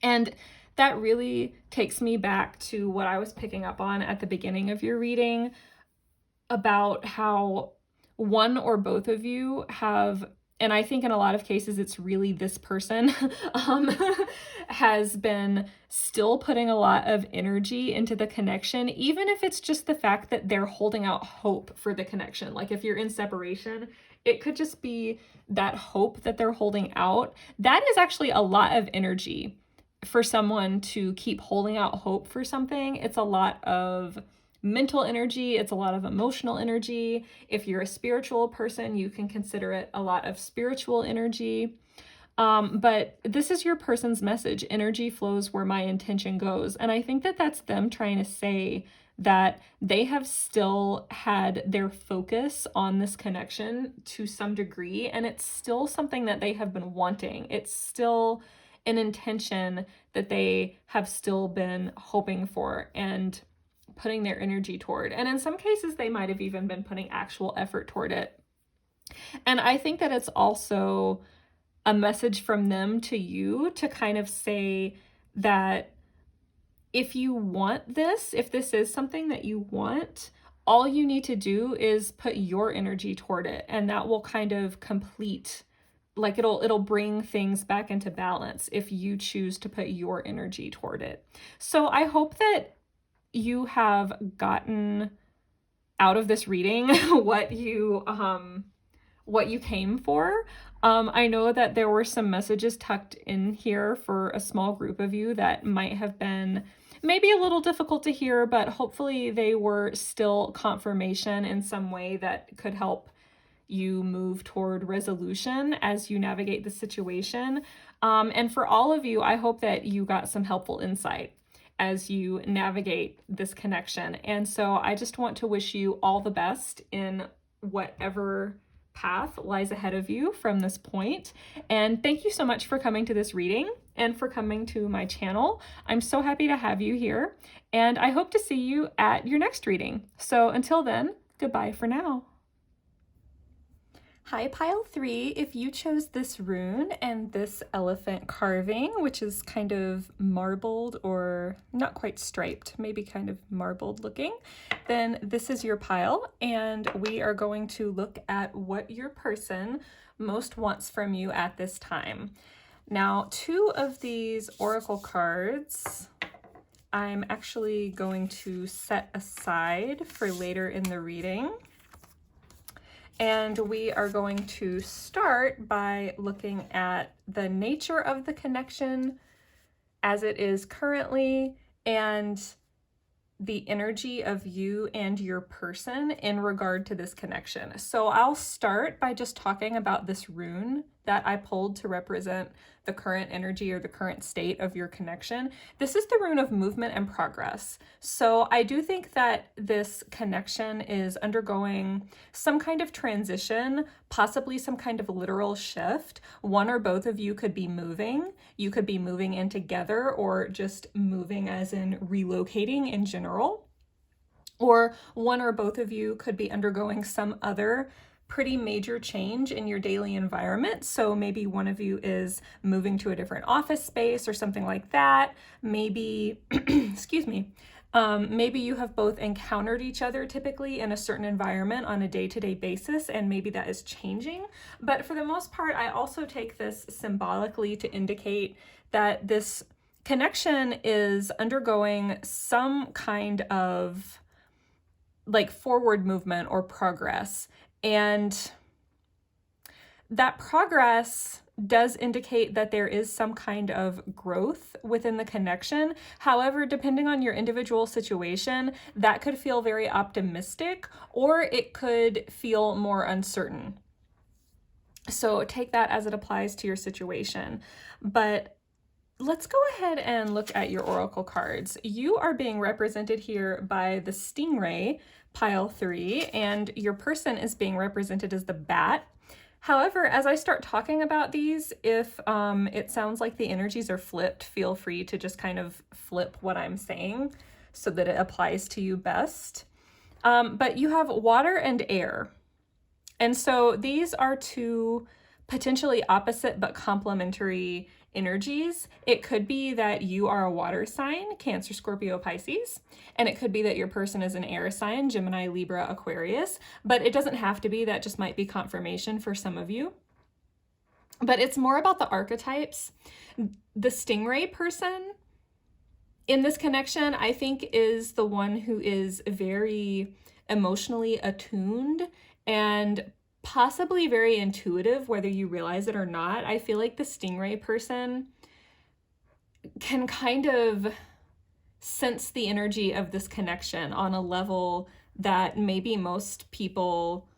And that really takes me back to what I was picking up on at the beginning of your reading about how one or both of you have, and I think in a lot of cases it's really this person, has been still putting a lot of energy into the connection, even if it's just the fact that they're holding out hope for the connection. Like if you're in separation, it could just be that hope that they're holding out. That is actually a lot of energy for someone to keep holding out hope for something. It's a lot of mental energy. It's a lot of emotional energy. If you're a spiritual person, you can consider it a lot of spiritual energy. But this is your person's message. Energy flows where my intention goes. And I think that that's them trying to say that they have still had their focus on this connection to some degree, and it's still something that they have been wanting. It's still an intention that they have still been hoping for and putting their energy toward. And in some cases, they might have even been putting actual effort toward it. And I think that it's also a message from them to you to kind of say that if you want this, if this is something that you want, all you need to do is put your energy toward it, and that will kind of complete, like it'll bring things back into balance if you choose to put your energy toward it. So I hope that you have gotten out of this reading what you came for. I know that there were some messages tucked in here for a small group of you that might have been maybe a little difficult to hear, but hopefully they were still confirmation in some way that could help you move toward resolution as you navigate the situation. And for all of you, I hope that you got some helpful insight as you navigate this connection. And so I just want to wish you all the best in whatever path lies ahead of you from this point. And thank you so much for coming to this reading and for coming to my channel. I'm so happy to have you here, and I hope to see you at your next reading. So until then, goodbye for now. Hi, pile 3. If you chose this rune and this elephant carving, which is kind of marbled or not quite striped, maybe kind of marbled looking, then this is your pile, and we are going to look at what your person most wants from you at this time. Now, 2 of these oracle cards I'm actually going to set aside for later in the reading. And we are going to start by looking at the nature of the connection as it is currently and the energy of you and your person in regard to this connection. So I'll start by just talking about this rune that I pulled to represent the current energy or the current state of your connection. This is the rune of movement and progress. So I do think that this connection is undergoing some kind of transition, possibly some kind of literal shift. One or both of you could be moving. You could be moving in together or just moving as in relocating in general. Or one or both of you could be undergoing some other pretty major change in your daily environment. So maybe one of you is moving to a different office space or something like that. Maybe, excuse me, maybe you have both encountered each other typically in a certain environment on a day-to-day basis, and maybe that is changing. But for the most part, I also take this symbolically to indicate that this connection is undergoing some kind of like forward movement or progress. And that progress does indicate that there is some kind of growth within the connection. However, depending on your individual situation, that could feel very optimistic or it could feel more uncertain. So take that as it applies to your situation. But let's go ahead and look at your oracle cards. You are being represented here by the stingray, pile 3, and your person is being represented as the bat. However, as I start talking about these, if it sounds like the energies are flipped, feel free to just kind of flip what I'm saying so that it applies to you best. But you have water and air. And so these are 2 potentially opposite but complementary energies. It could be that you are a water sign, Cancer, Scorpio, Pisces, and it could be that your person is an air sign, Gemini, Libra, Aquarius, but it doesn't have to be. That just might be confirmation for some of you. But it's more about the archetypes. The stingray person in this connection, I think, is the one who is very emotionally attuned and possibly very intuitive, whether you realize it or not. I feel like the stingray person can kind of sense the energy of this connection on a level that maybe most people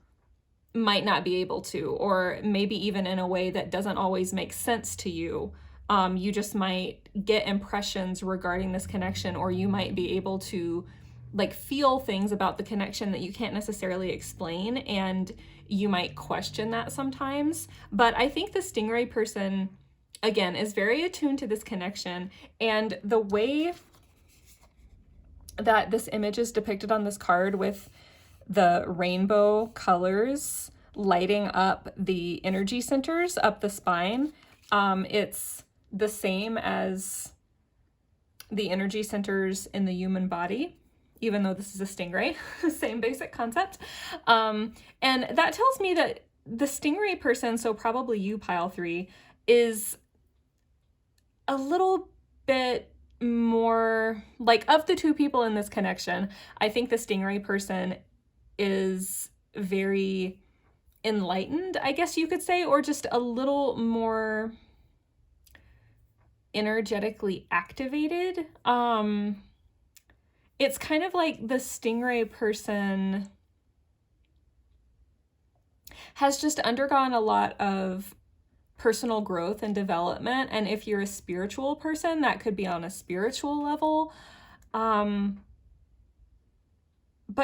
might not be able to, or maybe even in a way that doesn't always make sense to you. You just might get impressions regarding this connection, or you might be able to like feel things about the connection that you can't necessarily explain, and you might question that sometimes. But I think the stingray person, again, is very attuned to this connection, and the way that this image is depicted on this card with the rainbow colors lighting up the energy centers up the spine, it's the same as the energy centers in the human body, even though this is a stingray, same basic concept. And that tells me that the stingray person, so probably you, pile 3, is a little bit more, like, of the 2 people in this connection, I think the stingray person is very enlightened, I guess you could say, or just a little more energetically activated. It's kind of like the stingray person has just undergone a lot of personal growth and development. And if you're a spiritual person, that could be on a spiritual level. But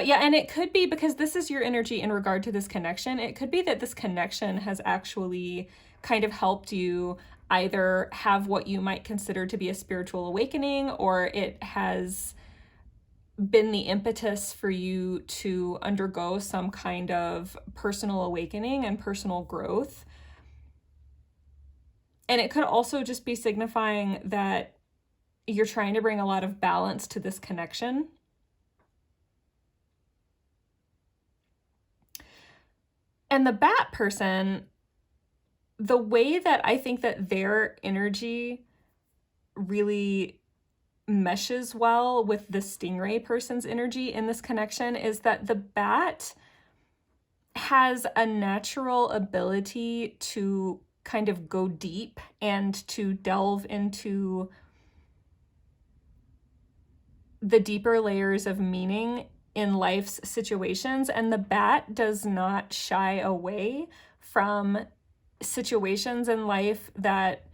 yeah, and it could be, because this is your energy in regard to this connection, it could be that this connection has actually kind of helped you either have what you might consider to be a spiritual awakening, or it has been the impetus for you to undergo some kind of personal awakening and personal growth. And it could also just be signifying that you're trying to bring a lot of balance to this connection. And the bat person, the way that I think that their energy really meshes well with the stingray person's energy in this connection is that the bat has a natural ability to kind of go deep and to delve into the deeper layers of meaning in life's situations, and the bat does not shy away from situations in life that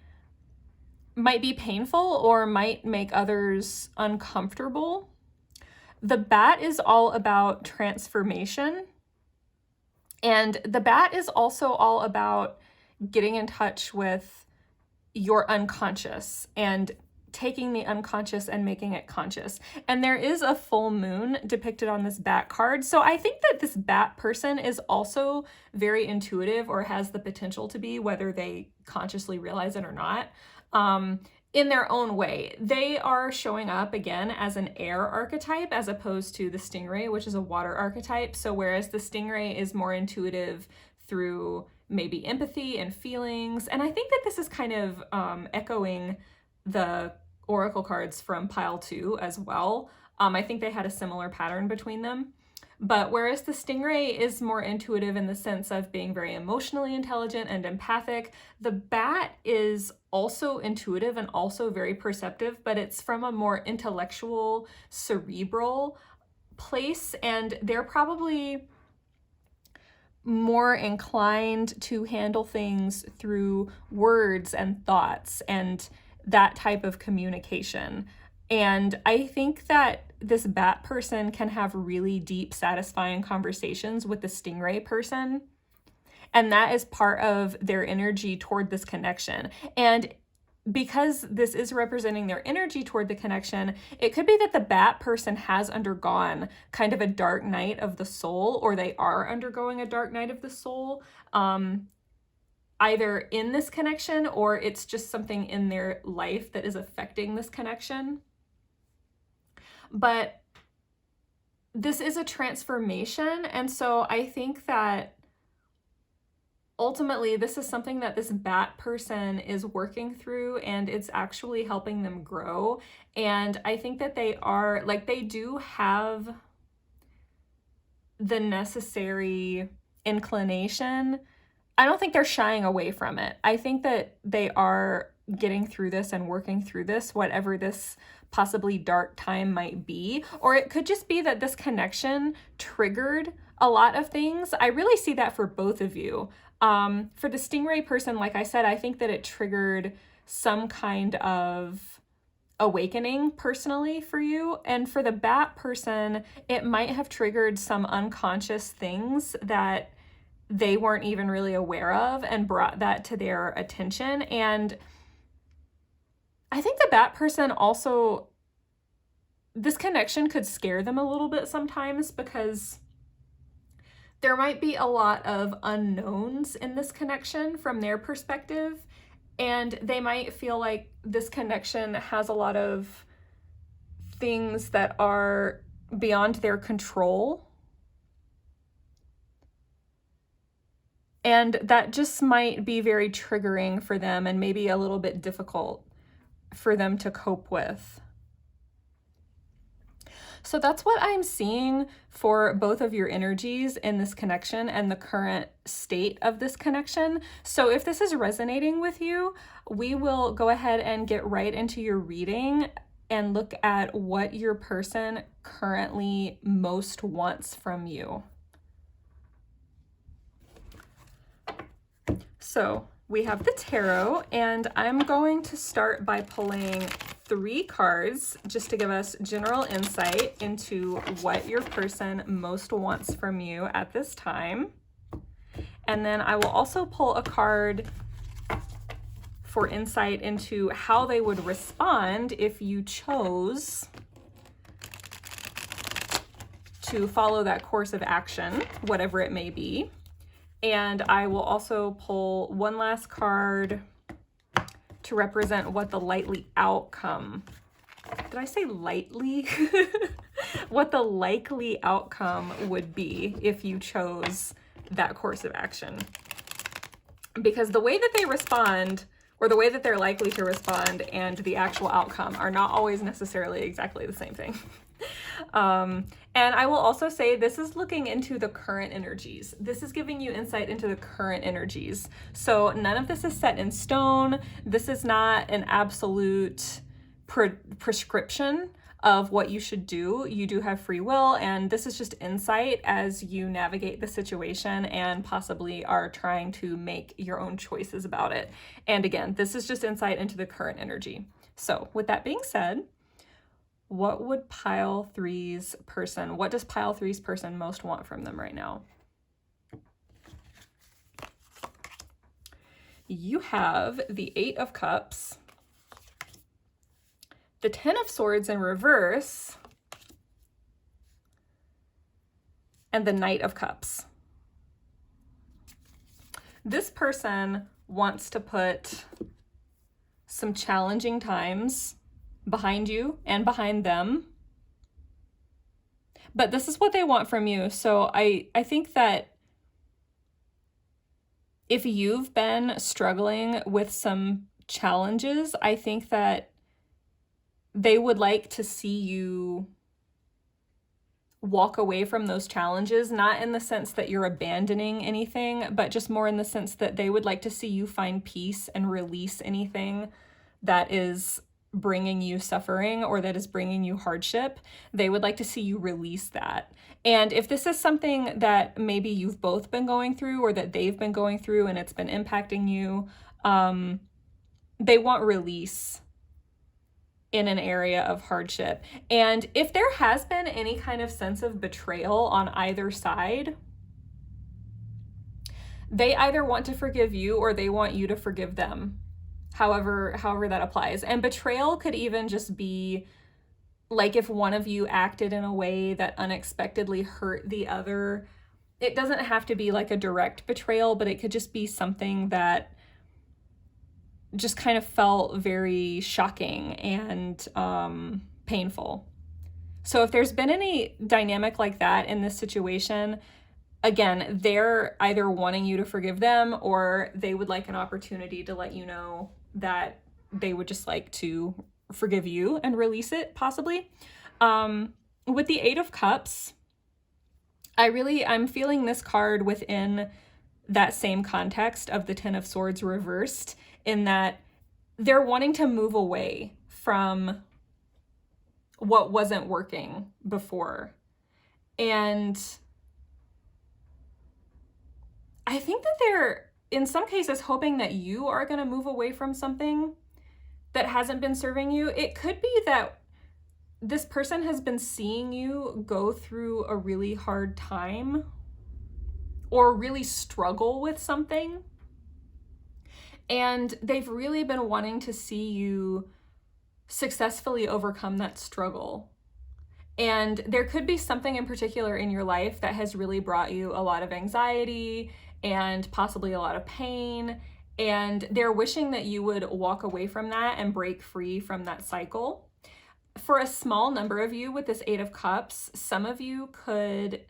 might be painful or might make others uncomfortable. The bat is all about transformation, and the bat is also all about getting in touch with your unconscious and taking the unconscious and making it conscious. And there is a full moon depicted on this bat card. So I think that this bat person is also very intuitive, or has the potential to be, whether they consciously realize it or not, in their own way. They are showing up again as an air archetype as opposed to the stingray, which is a water archetype. So whereas the stingray is more intuitive through maybe empathy and feelings, and I think that this is kind of echoing the oracle cards from pile 2 as well. I think they had a similar pattern between them. But whereas the stingray is more intuitive in the sense of being very emotionally intelligent and empathic, the bat is also intuitive and also very perceptive, but it's from a more intellectual, cerebral place, and they're probably more inclined to handle things through words and thoughts and that type of communication. And I think that this bat person can have really deep, satisfying conversations with the stingray person. And that is part of their energy toward this connection. And because this is representing their energy toward the connection, it could be that the bat person has undergone kind of a dark night of the soul, or they are undergoing a dark night of the soul, either in this connection, or it's just something in their life that is affecting this connection. But this is a transformation, and so I think that ultimately this is something that this bat person is working through, and it's actually helping them grow. And I think that they are, like, they do have the necessary inclination. I don't think they're shying away from it. I think that they are getting through this and working through this, whatever this possibly dark time might be. Or it could just be that this connection triggered a lot of things. I really see that for both of you. For the stingray person, like I said, I think that it triggered some kind of awakening personally for you. And for the bat person, it might have triggered some unconscious things that they weren't even really aware of and brought that to their attention. And I think the bat person also, this connection could scare them a little bit sometimes, because there might be a lot of unknowns in this connection from their perspective, and they might feel like this connection has a lot of things that are beyond their control. And that just might be very triggering for them and maybe a little bit difficult for them to cope with. So that's what I'm seeing for both of your energies in this connection and the current state of this connection. So if this is resonating with you, we will go ahead and get right into your reading and look at what your person currently most wants from you. So we have the tarot, and I'm going to start by pulling 3 cards just to give us general insight into what your person most wants from you at this time. And then I will also pull a card for insight into how they would respond if you chose to follow that course of action, whatever it may be. And I will also pull one last card to represent what the likely outcome, did I say lightly? What the likely outcome would be if you chose that course of action. Because the way that they respond, or the way that they're likely to respond, and the actual outcome are not always necessarily exactly the same thing. And I will also say this is looking into the current energies. This is giving you insight into the current energies. So none of this is set in stone. This is not an absolute prescription of what you should do. You do have free will, and this is just insight as you navigate the situation and possibly are trying to make your own choices about it. And again, this is just insight into the current energy. So with that being said, what would pile three's person, what does pile three's person most want from them right now? You have the Eight of Cups, the Ten of Swords in reverse, and the Knight of Cups. This person wants to put some challenging times behind you and behind them. But this is what they want from you. So I think that if you've been struggling with some challenges, I think that they would like to see you walk away from those challenges, not in the sense that you're abandoning anything, but just more in the sense that they would like to see you find peace and release anything that is bringing you suffering or that is bringing you hardship. They would like to see you release that. And if this is something that maybe you've both been going through or that they've been going through and it's been impacting you, they want release in an area of hardship. And if there has been any kind of sense of betrayal on either side, they either want to forgive you or they want you to forgive them. However that applies. And betrayal could even just be like if one of you acted in a way that unexpectedly hurt the other. It doesn't have to be like a direct betrayal, but it could just be something that just kind of felt very shocking and painful. So if there's been any dynamic like that in this situation, again, they're either wanting you to forgive them or they would like an opportunity to let you know that they would just like to forgive you and release it, possibly. With the Eight of Cups, I'm feeling this card within that same context of the Ten of Swords reversed, in that they're wanting to move away from what wasn't working before. And I think that they're, in some cases, hoping that you are going to move away from something that hasn't been serving you. It could be that this person has been seeing you go through a really hard time or really struggle with something. And they've really been wanting to see you successfully overcome that struggle. And there could be something in particular in your life that has really brought you a lot of anxiety and possibly a lot of pain. And they're wishing that you would walk away from that and break free from that cycle. For a small number of you with this Eight of Cups, some of you could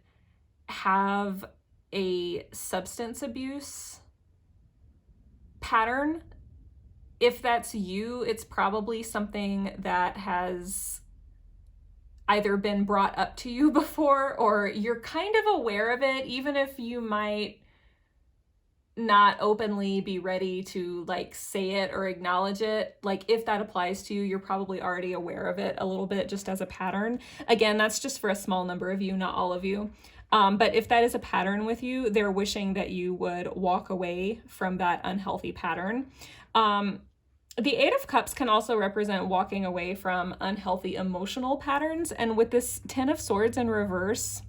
have a substance abuse pattern. If that's you, it's probably something that has either been brought up to you before or you're kind of aware of it, even if you might not openly be ready to like say it or acknowledge it. Like if that applies to you, you're probably already aware of it a little bit just as a pattern. Again, that's just for a small number of you, not all of you. But if that is a pattern with you, they're wishing that you would walk away from that unhealthy pattern. The Eight of Cups can also represent walking away from unhealthy emotional patterns. And with this Ten of Swords in reverse,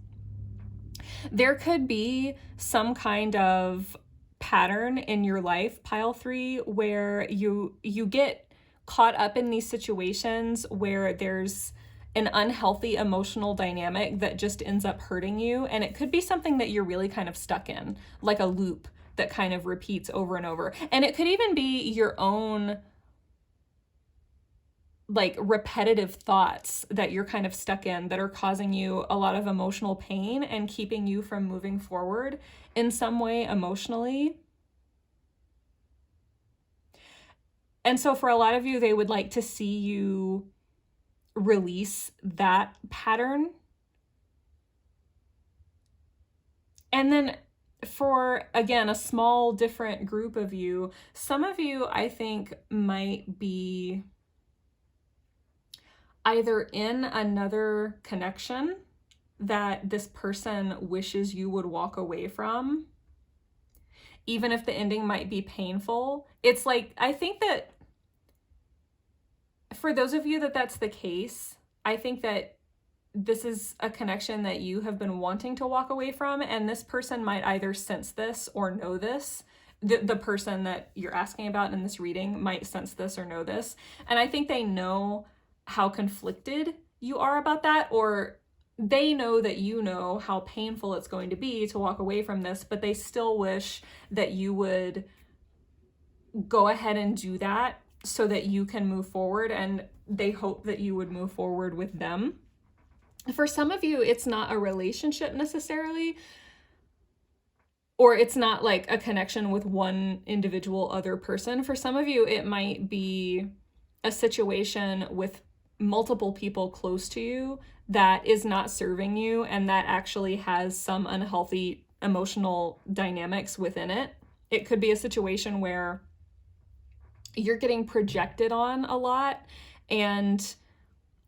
there could be some kind of pattern in your life, pile three, where you get caught up in these situations where there's an unhealthy emotional dynamic that just ends up hurting you. And it could be something that you're really kind of stuck in, like a loop that kind of repeats over and over. And it could even be your own like repetitive thoughts that you're kind of stuck in that are causing you a lot of emotional pain and keeping you from moving forward in some way emotionally. And so for a lot of you, they would like to see you release that pattern. And then for, again, a small different group of you, some of you, I think, might be either in another connection that this person wishes you would walk away from, even if the ending might be painful. It's like, I think that for those of you that that's the case, I think that this is a connection that you have been wanting to walk away from, and this person might either sense this or know this. The person that you're asking about in this reading might sense this or know this. And I think they know how conflicted you are about that, or they know that you know how painful it's going to be to walk away from this, but they still wish that you would go ahead and do that so that you can move forward, and they hope that you would move forward with them. For some of you, it's not a relationship necessarily, or it's not like a connection with one individual other person. For some of you, it might be a situation with multiple people close to you that is not serving you and that actually has some unhealthy emotional dynamics within it. It could be a situation where you're getting projected on a lot, and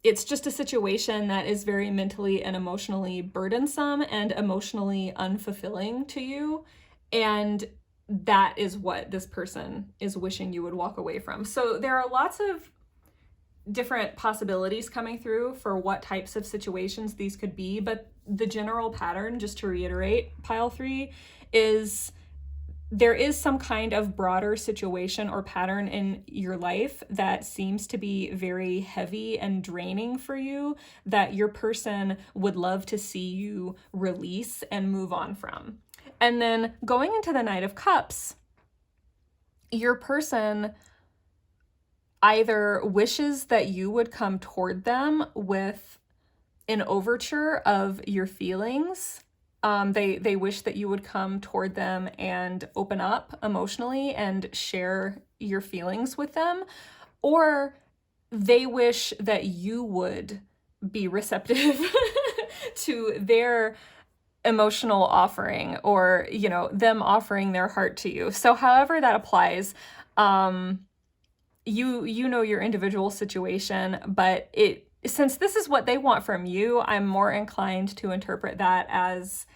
it's just a situation that is very mentally and emotionally burdensome and emotionally unfulfilling to you. And that is what this person is wishing you would walk away from. So there are lots of different possibilities coming through for what types of situations these could be. But the general pattern, just to reiterate, pile 3, is there is some kind of broader situation or pattern in your life that seems to be very heavy and draining for you, that your person would love to see you release and move on from. And then going into the Knight of Cups, your person either wishes that you would come toward them with an overture of your feelings. They wish that you would come toward them and open up emotionally and share your feelings with them, or they wish that you would be receptive to their emotional offering, or, you know, them offering their heart to you. So however that applies, you know your individual situation, but since this is what they want from you, I'm more inclined to interpret that as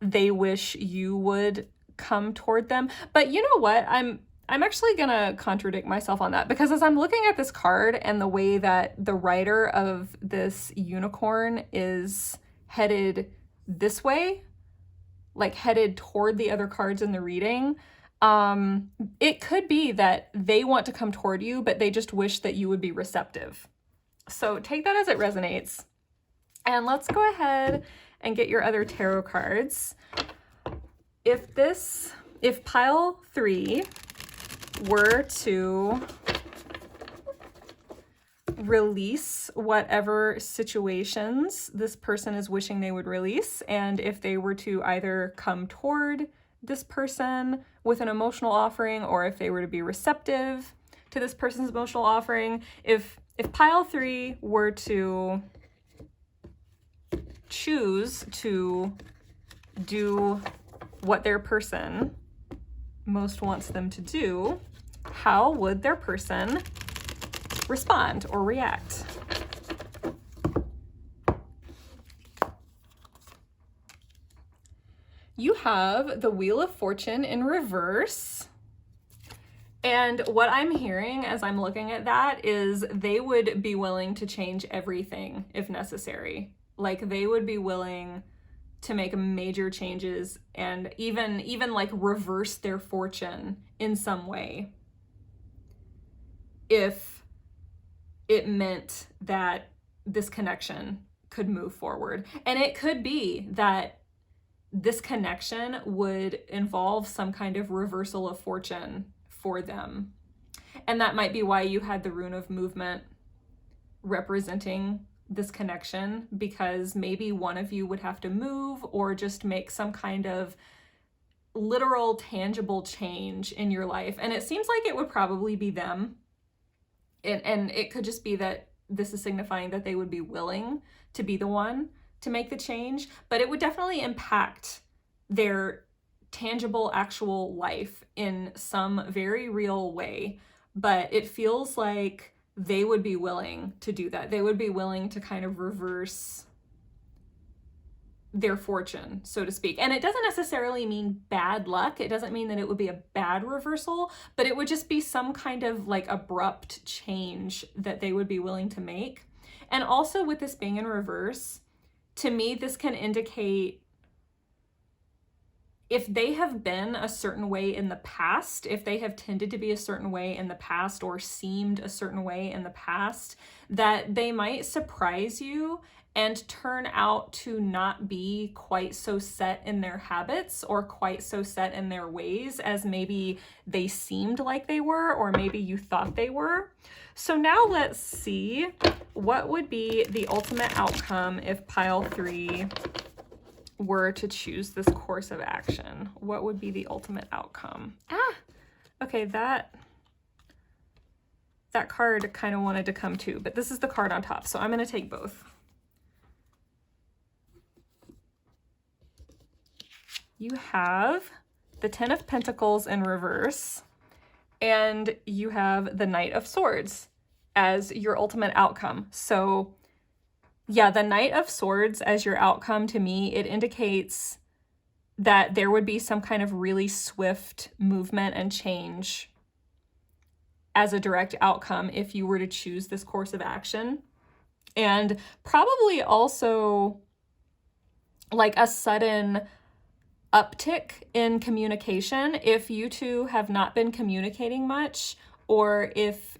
they wish you would come toward them. But you know what? I'm actually gonna contradict myself on that, because as I'm looking at this card and the way that the writer of this unicorn is headed this way, like headed toward the other cards in the reading, it could be that they want to come toward you, but they just wish that you would be receptive. So take that as it resonates. And let's go ahead and get your other tarot cards. If pile 3 were to release whatever situations this person is wishing they would release, and if they were to either come toward this person with an emotional offering, or if they were to be receptive to this person's emotional offering, if pile 3 were to choose to do what their person most wants them to do, how would their person respond or react? You have the Wheel of Fortune in reverse. And what I'm hearing as I'm looking at that is they would be willing to change everything if necessary. Like they would be willing to make major changes and even like reverse their fortune in some way if it meant that this connection could move forward. And it could be that this connection would involve some kind of reversal of fortune for them. And that might be why you had the rune of movement representing this connection, because maybe one of you would have to move or just make some kind of literal tangible change in your life. And it seems like it would probably be them. And it could just be that this is signifying that they would be willing to be the one to make the change, but it would definitely impact their tangible, actual life in some very real way. But it feels like they would be willing to do that. They would be willing to kind of reverse their fortune, so to speak. And it doesn't necessarily mean bad luck. It doesn't mean that it would be a bad reversal, but it would just be some kind of like abrupt change that they would be willing to make. And also with this being in reverse, to me, this can indicate if they have been a certain way in the past, if they have tended to be a certain way in the past or seemed a certain way in the past, that they might surprise you and turn out to not be quite so set in their habits or quite so set in their ways as maybe they seemed like they were, or maybe you thought they were. So now let's see what would be the ultimate outcome if pile 3 were to choose this course of action. What would be the ultimate outcome? Okay, that card kind of wanted to come too, but this is the card on top, so I'm going to take both. You have the Ten of Pentacles in reverse, and you have the Knight of Swords as your ultimate outcome. So yeah, the Knight of Swords as your outcome, to me, it indicates that there would be some kind of really swift movement and change as a direct outcome if you were to choose this course of action. And probably also like a sudden uptick in communication if you two have not been communicating much, or if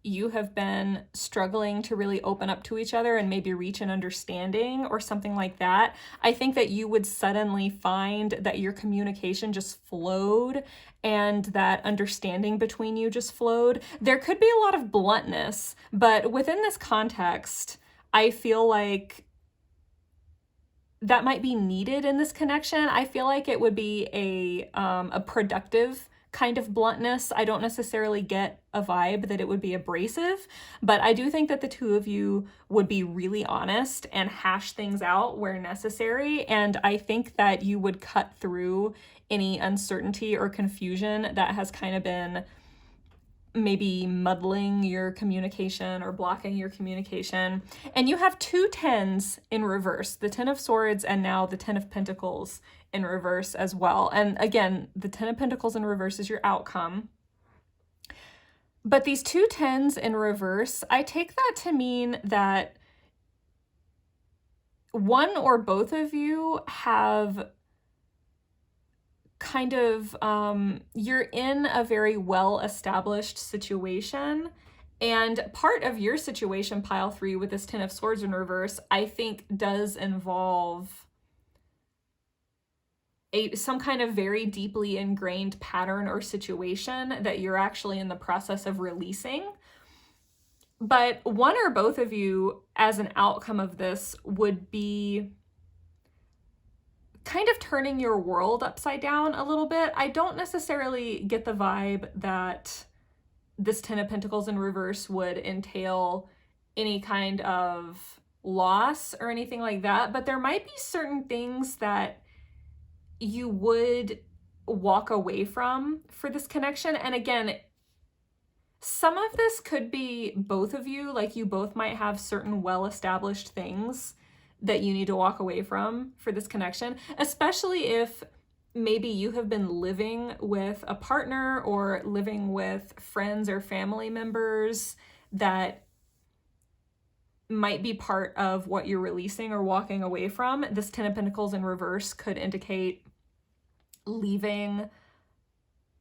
you have been struggling to really open up to each other and maybe reach an understanding or something like that. I think that you would suddenly find that your communication just flowed and that understanding between you just flowed. There could be a lot of bluntness, but within this context, I feel like that might be needed in this connection. I feel like it would be a productive kind of bluntness. I don't necessarily get a vibe that it would be abrasive, but I do think that the two of you would be really honest and hash things out where necessary. And I think that you would cut through any uncertainty or confusion that has kind of been maybe muddling your communication or blocking your communication. And you have 2 tens in reverse, the Ten of Swords and now the Ten of Pentacles in reverse as well. And again, the Ten of Pentacles in reverse is your outcome. But these 2 tens in reverse, I take that to mean that one or both of you have kind of, you're in a very well-established situation. And part of your situation, pile 3, with this Ten of Swords in reverse, I think does involve some kind of very deeply ingrained pattern or situation that you're actually in the process of releasing. But one or both of you, as an outcome of this, would be kind of turning your world upside down a little bit. I don't necessarily get the vibe that this Ten of Pentacles in reverse would entail any kind of loss or anything like that, but there might be certain things that you would walk away from for this connection. And again, some of this could be both of you, like you both might have certain well-established things that you need to walk away from for this connection, especially if maybe you have been living with a partner or living with friends or family members that might be part of what you're releasing or walking away from. This Ten of Pentacles in reverse could indicate leaving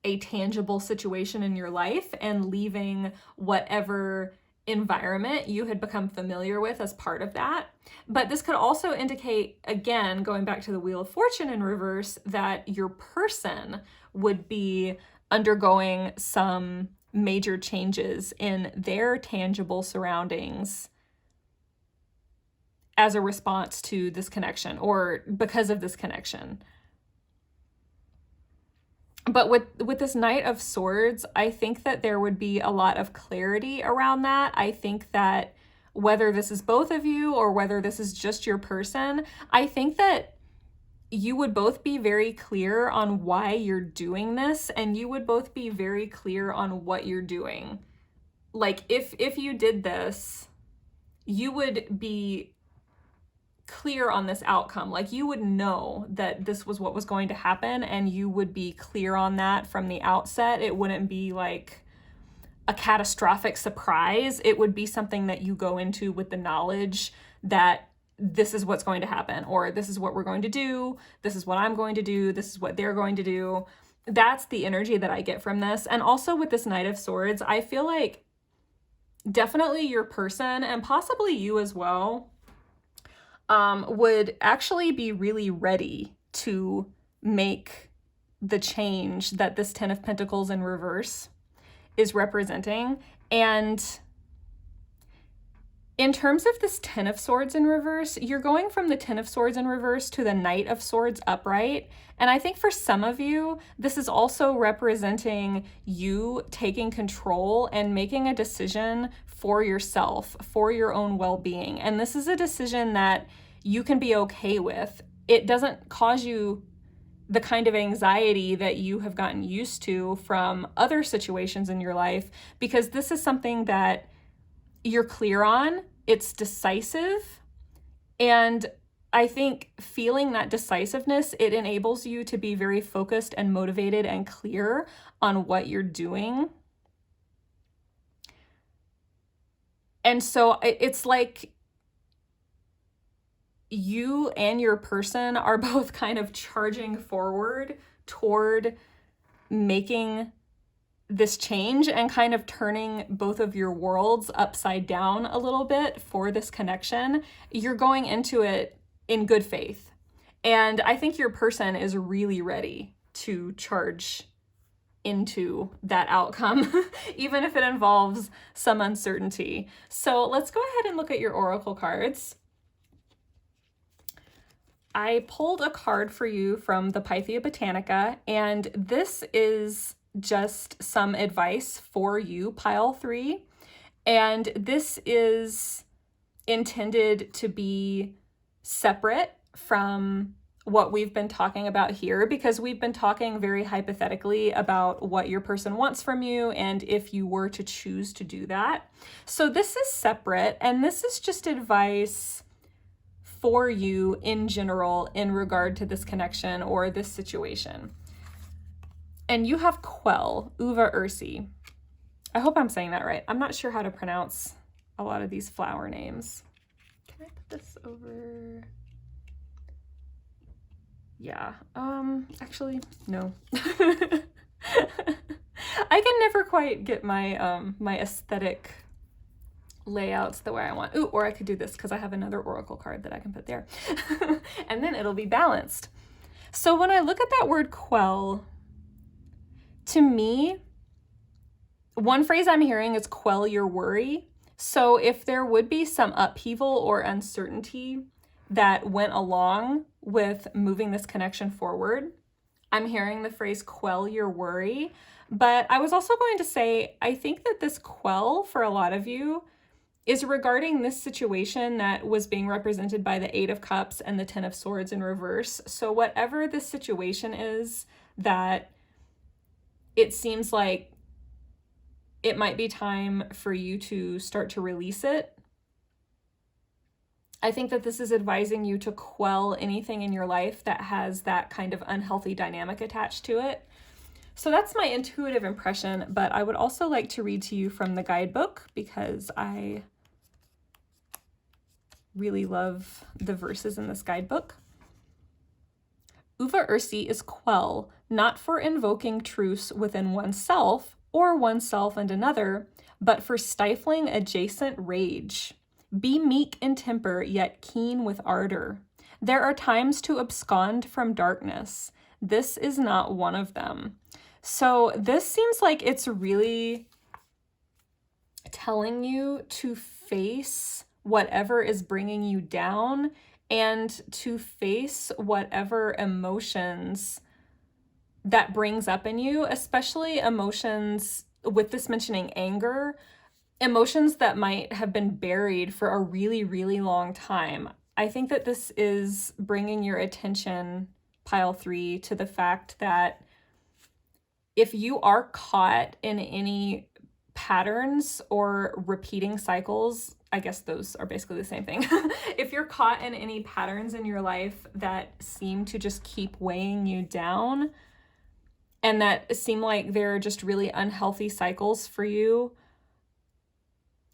a tangible situation in your life and leaving whatever environment you had become familiar with as part of that. But this could also indicate, again, going back to the Wheel of Fortune in reverse, that your person would be undergoing some major changes in their tangible surroundings as a response to this connection or because of this connection. But with this Knight of Swords, I think that there would be a lot of clarity around that. I think that whether this is both of you or whether this is just your person, I think that you would both be very clear on why you're doing this, and you would both be very clear on what you're doing. Like, if you did this, you would be clear on this outcome. Like, you would know that this was what was going to happen, and you would be clear on that from the outset. It wouldn't be like a catastrophic surprise. It would be something that you go into with the knowledge that this is what's going to happen, or this is what we're going to do, this is what I'm going to do, this is what they're going to do. That's the energy that I get from this. And also with this Knight of Swords, I feel like definitely your person, and possibly you as well, would actually be really ready to make the change that this Ten of Pentacles in reverse is representing. And in terms of this Ten of Swords in reverse, you're going from the Ten of Swords in reverse to the Knight of Swords upright. And I think for some of you, this is also representing you taking control and making a decision for yourself, for your own well-being. And this is a decision that you can be okay with. It doesn't cause you the kind of anxiety that you have gotten used to from other situations in your life, because this is something that you're clear on, it's decisive, and I think feeling that decisiveness, it enables you to be very focused and motivated and clear on what you're doing. And so it's like you and your person are both kind of charging forward toward making this change and kind of turning both of your worlds upside down a little bit for this connection. You're going into it in good faith. And I think your person is really ready to charge into that outcome, even if it involves some uncertainty. So let's go ahead and look at your oracle cards. I pulled a card for you from the Pythia Botanica, and this is just some advice for you, pile 3. And this is intended to be separate from what we've been talking about here, because we've been talking very hypothetically about what your person wants from you and if you were to choose to do that. So this is separate, and this is just advice for you in general in regard to this connection or this situation. And you have Quell, Uva Ursi. I hope I'm saying that right. I'm not sure how to pronounce a lot of these flower names. Can I put this over? Yeah, actually, no. I can never quite get my my aesthetic layouts the way I want. Ooh, or I could do this because I have another oracle card that I can put there. And then it'll be balanced. So when I look at that word quell, to me, one phrase I'm hearing is quell your worry. So if there would be some upheaval or uncertainty that went along with moving this connection forward, I'm hearing the phrase quell your worry. But I was also going to say, I think that this quell for a lot of you is regarding this situation that was being represented by the 8 of Cups and the 10 of Swords in reverse. So whatever this situation is that it seems like it might be time for you to start to release it, I think that this is advising you to quell anything in your life that has that kind of unhealthy dynamic attached to it. So that's my intuitive impression, but I would also like to read to you from the guidebook because I really love the verses in this guidebook. Uva Ursi is quell, not for invoking truce within oneself, or oneself and another, but for stifling adjacent rage. Be meek in temper, yet keen with ardor. There are times to abscond from darkness. This is not one of them. So this seems like it's really telling you to face whatever is bringing you down and to face whatever emotions that brings up in you, especially emotions, with this mentioning anger, emotions that might have been buried for a really, really long time. I think that this is bringing your attention, pile 3, to the fact that if you are caught in any patterns or repeating cycles, I guess those are basically the same thing. If you're caught in any patterns in your life that seem to just keep weighing you down and that seem like they're just really unhealthy cycles for you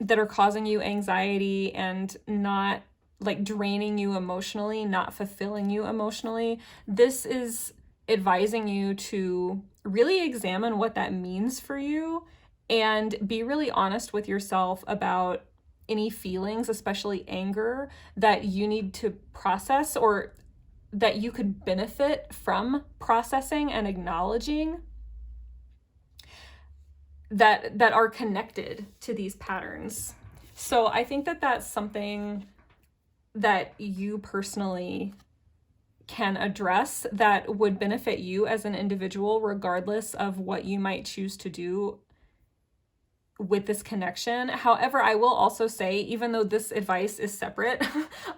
that are causing you anxiety and not like draining you emotionally, not fulfilling you emotionally, this is advising you to really examine what that means for you and be really honest with yourself about any feelings, especially anger, that you need to process or that you could benefit from processing and acknowledging that are connected to these patterns. So I think that that's something that you personally can address that would benefit you as an individual, regardless of what you might choose to do with this connection. However, I will also say, even though this advice is separate,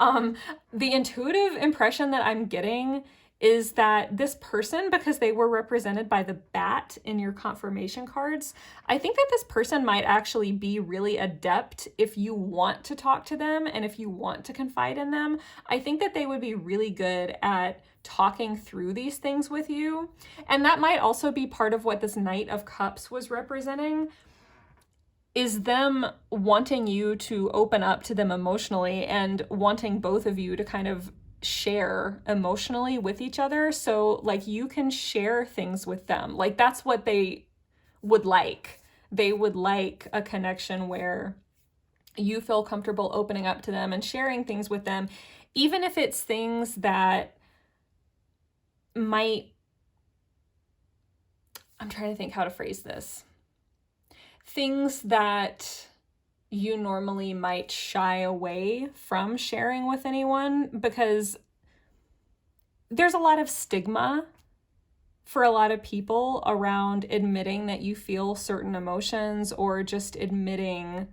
the intuitive impression that I'm getting is that this person, because they were represented by the bat in your confirmation cards, I think that this person might actually be really adept if you want to talk to them and if you want to confide in them. I think that they would be really good at talking through these things with you. And that might also be part of what this Knight of Cups was representing, is them wanting you to open up to them emotionally and wanting both of you to kind of share emotionally with each other. So like you can share things with them. Like that's what they would like. They would like a connection where you feel comfortable opening up to them and sharing things with them, even if it's things that might, I'm trying to think how to phrase this. Things that you normally might shy away from sharing with anyone, because there's a lot of stigma for a lot of people around admitting that you feel certain emotions or just admitting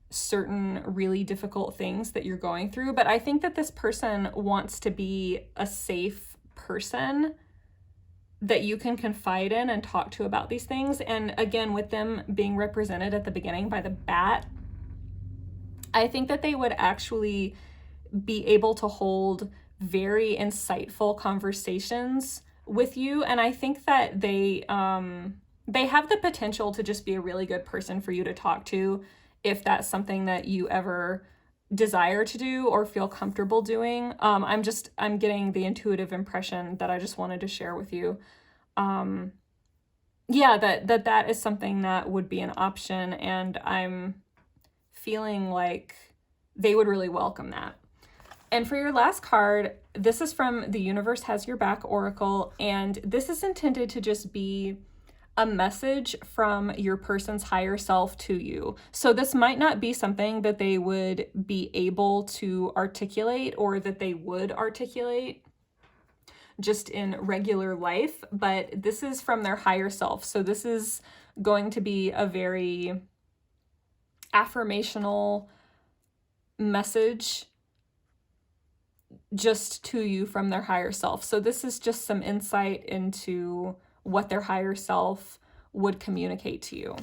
certain really difficult things that you're going through. But I think that this person wants to be a safe person that you can confide in and talk to about these things. And again, with them being represented at the beginning by the bat, I think that they would actually be able to hold very insightful conversations with you. And I think that they have the potential to just be a really good person for you to talk to if that's something that you ever desire to do or feel comfortable doing. I'm getting the intuitive impression that I just wanted to share with you. Yeah, that is something that would be an option, and I'm feeling like they would really welcome that. And for your last card, this is from the Universe Has Your Back Oracle, and this is intended to just be a message from your person's higher self to you. So this might not be something that they would be able to articulate or that they would articulate just in regular life, but this is from their higher self. So this is going to be a very affirmational message just to you from their higher self. So this is just some insight into what their higher self would communicate to you.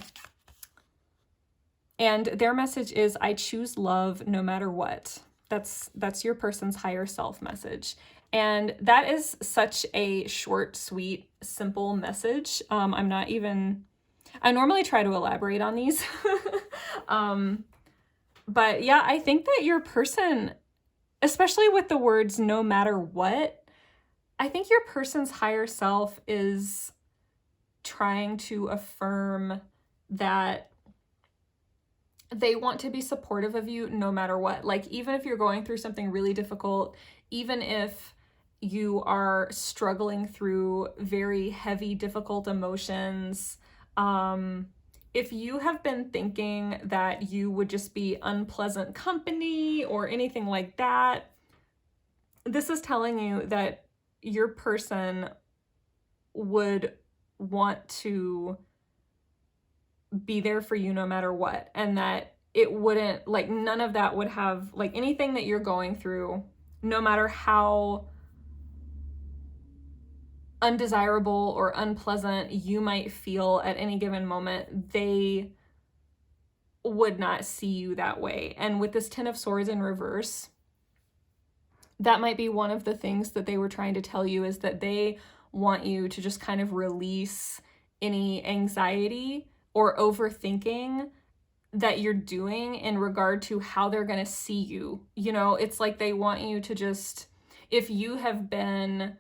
And their message is, I choose love no matter what. That's your person's higher self message. And that is such a short, sweet, simple message. I normally try to elaborate on these. But yeah, I think that your person, especially with the words no matter what, I think your person's higher self is trying to affirm that they want to be supportive of you no matter what. Like, even if you're going through something really difficult, even if you are struggling through very heavy, difficult emotions, if you have been thinking that you would just be unpleasant company or anything like that, this is telling you that your person would want to be there for you no matter what, and that it wouldn't, like, none of that would have, like, anything that you're going through, no matter how undesirable or unpleasant you might feel at any given moment, they would not see you that way. And with this Ten of Swords in reverse, that might be one of the things that they were trying to tell you, is that they want you to just kind of release any anxiety or overthinking that you're doing in regard to how they're going to see you. You know, it's like they want you to just, if you have been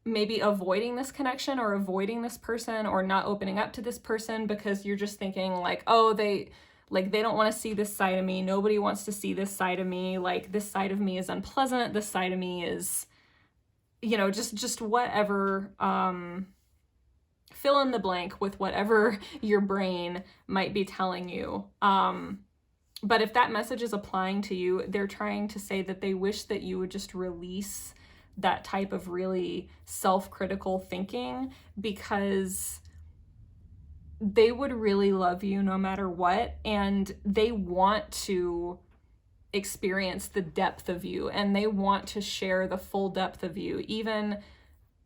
maybe avoiding this connection or avoiding this person or not opening up to this person because you're just thinking like, oh, they don't want to see this side of me. Nobody wants to see this side of me. Like, this side of me is unpleasant. This side of me is, you know, just whatever, fill in the blank with whatever your brain might be telling you. But if that message is applying to you, they're trying to say that they wish that you would just release that type of really self-critical thinking, because they would really love you no matter what, and they want to experience the depth of you, and they want to share the full depth of you, even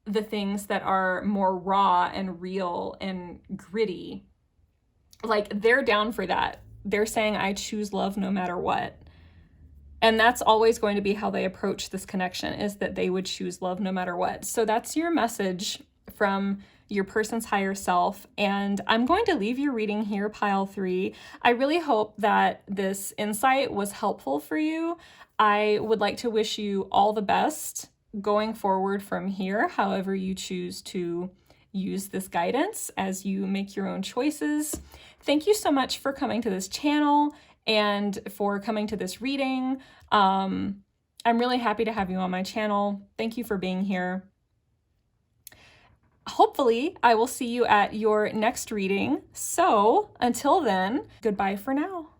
the things that are more raw and real and gritty. Like, they're down for that. They're saying, I choose love no matter what. And that's always going to be how they approach this connection, is that they would choose love no matter what. So that's your message from your person's higher self. And I'm going to leave your reading here, pile 3. I really hope that this insight was helpful for you. I would like to wish you all the best going forward from here, however you choose to use this guidance as you make your own choices. Thank you so much for coming to this channel and for coming to this reading. I'm really happy to have you on my channel. Thank you for being here. Hopefully, I will see you at your next reading. So until then, goodbye for now.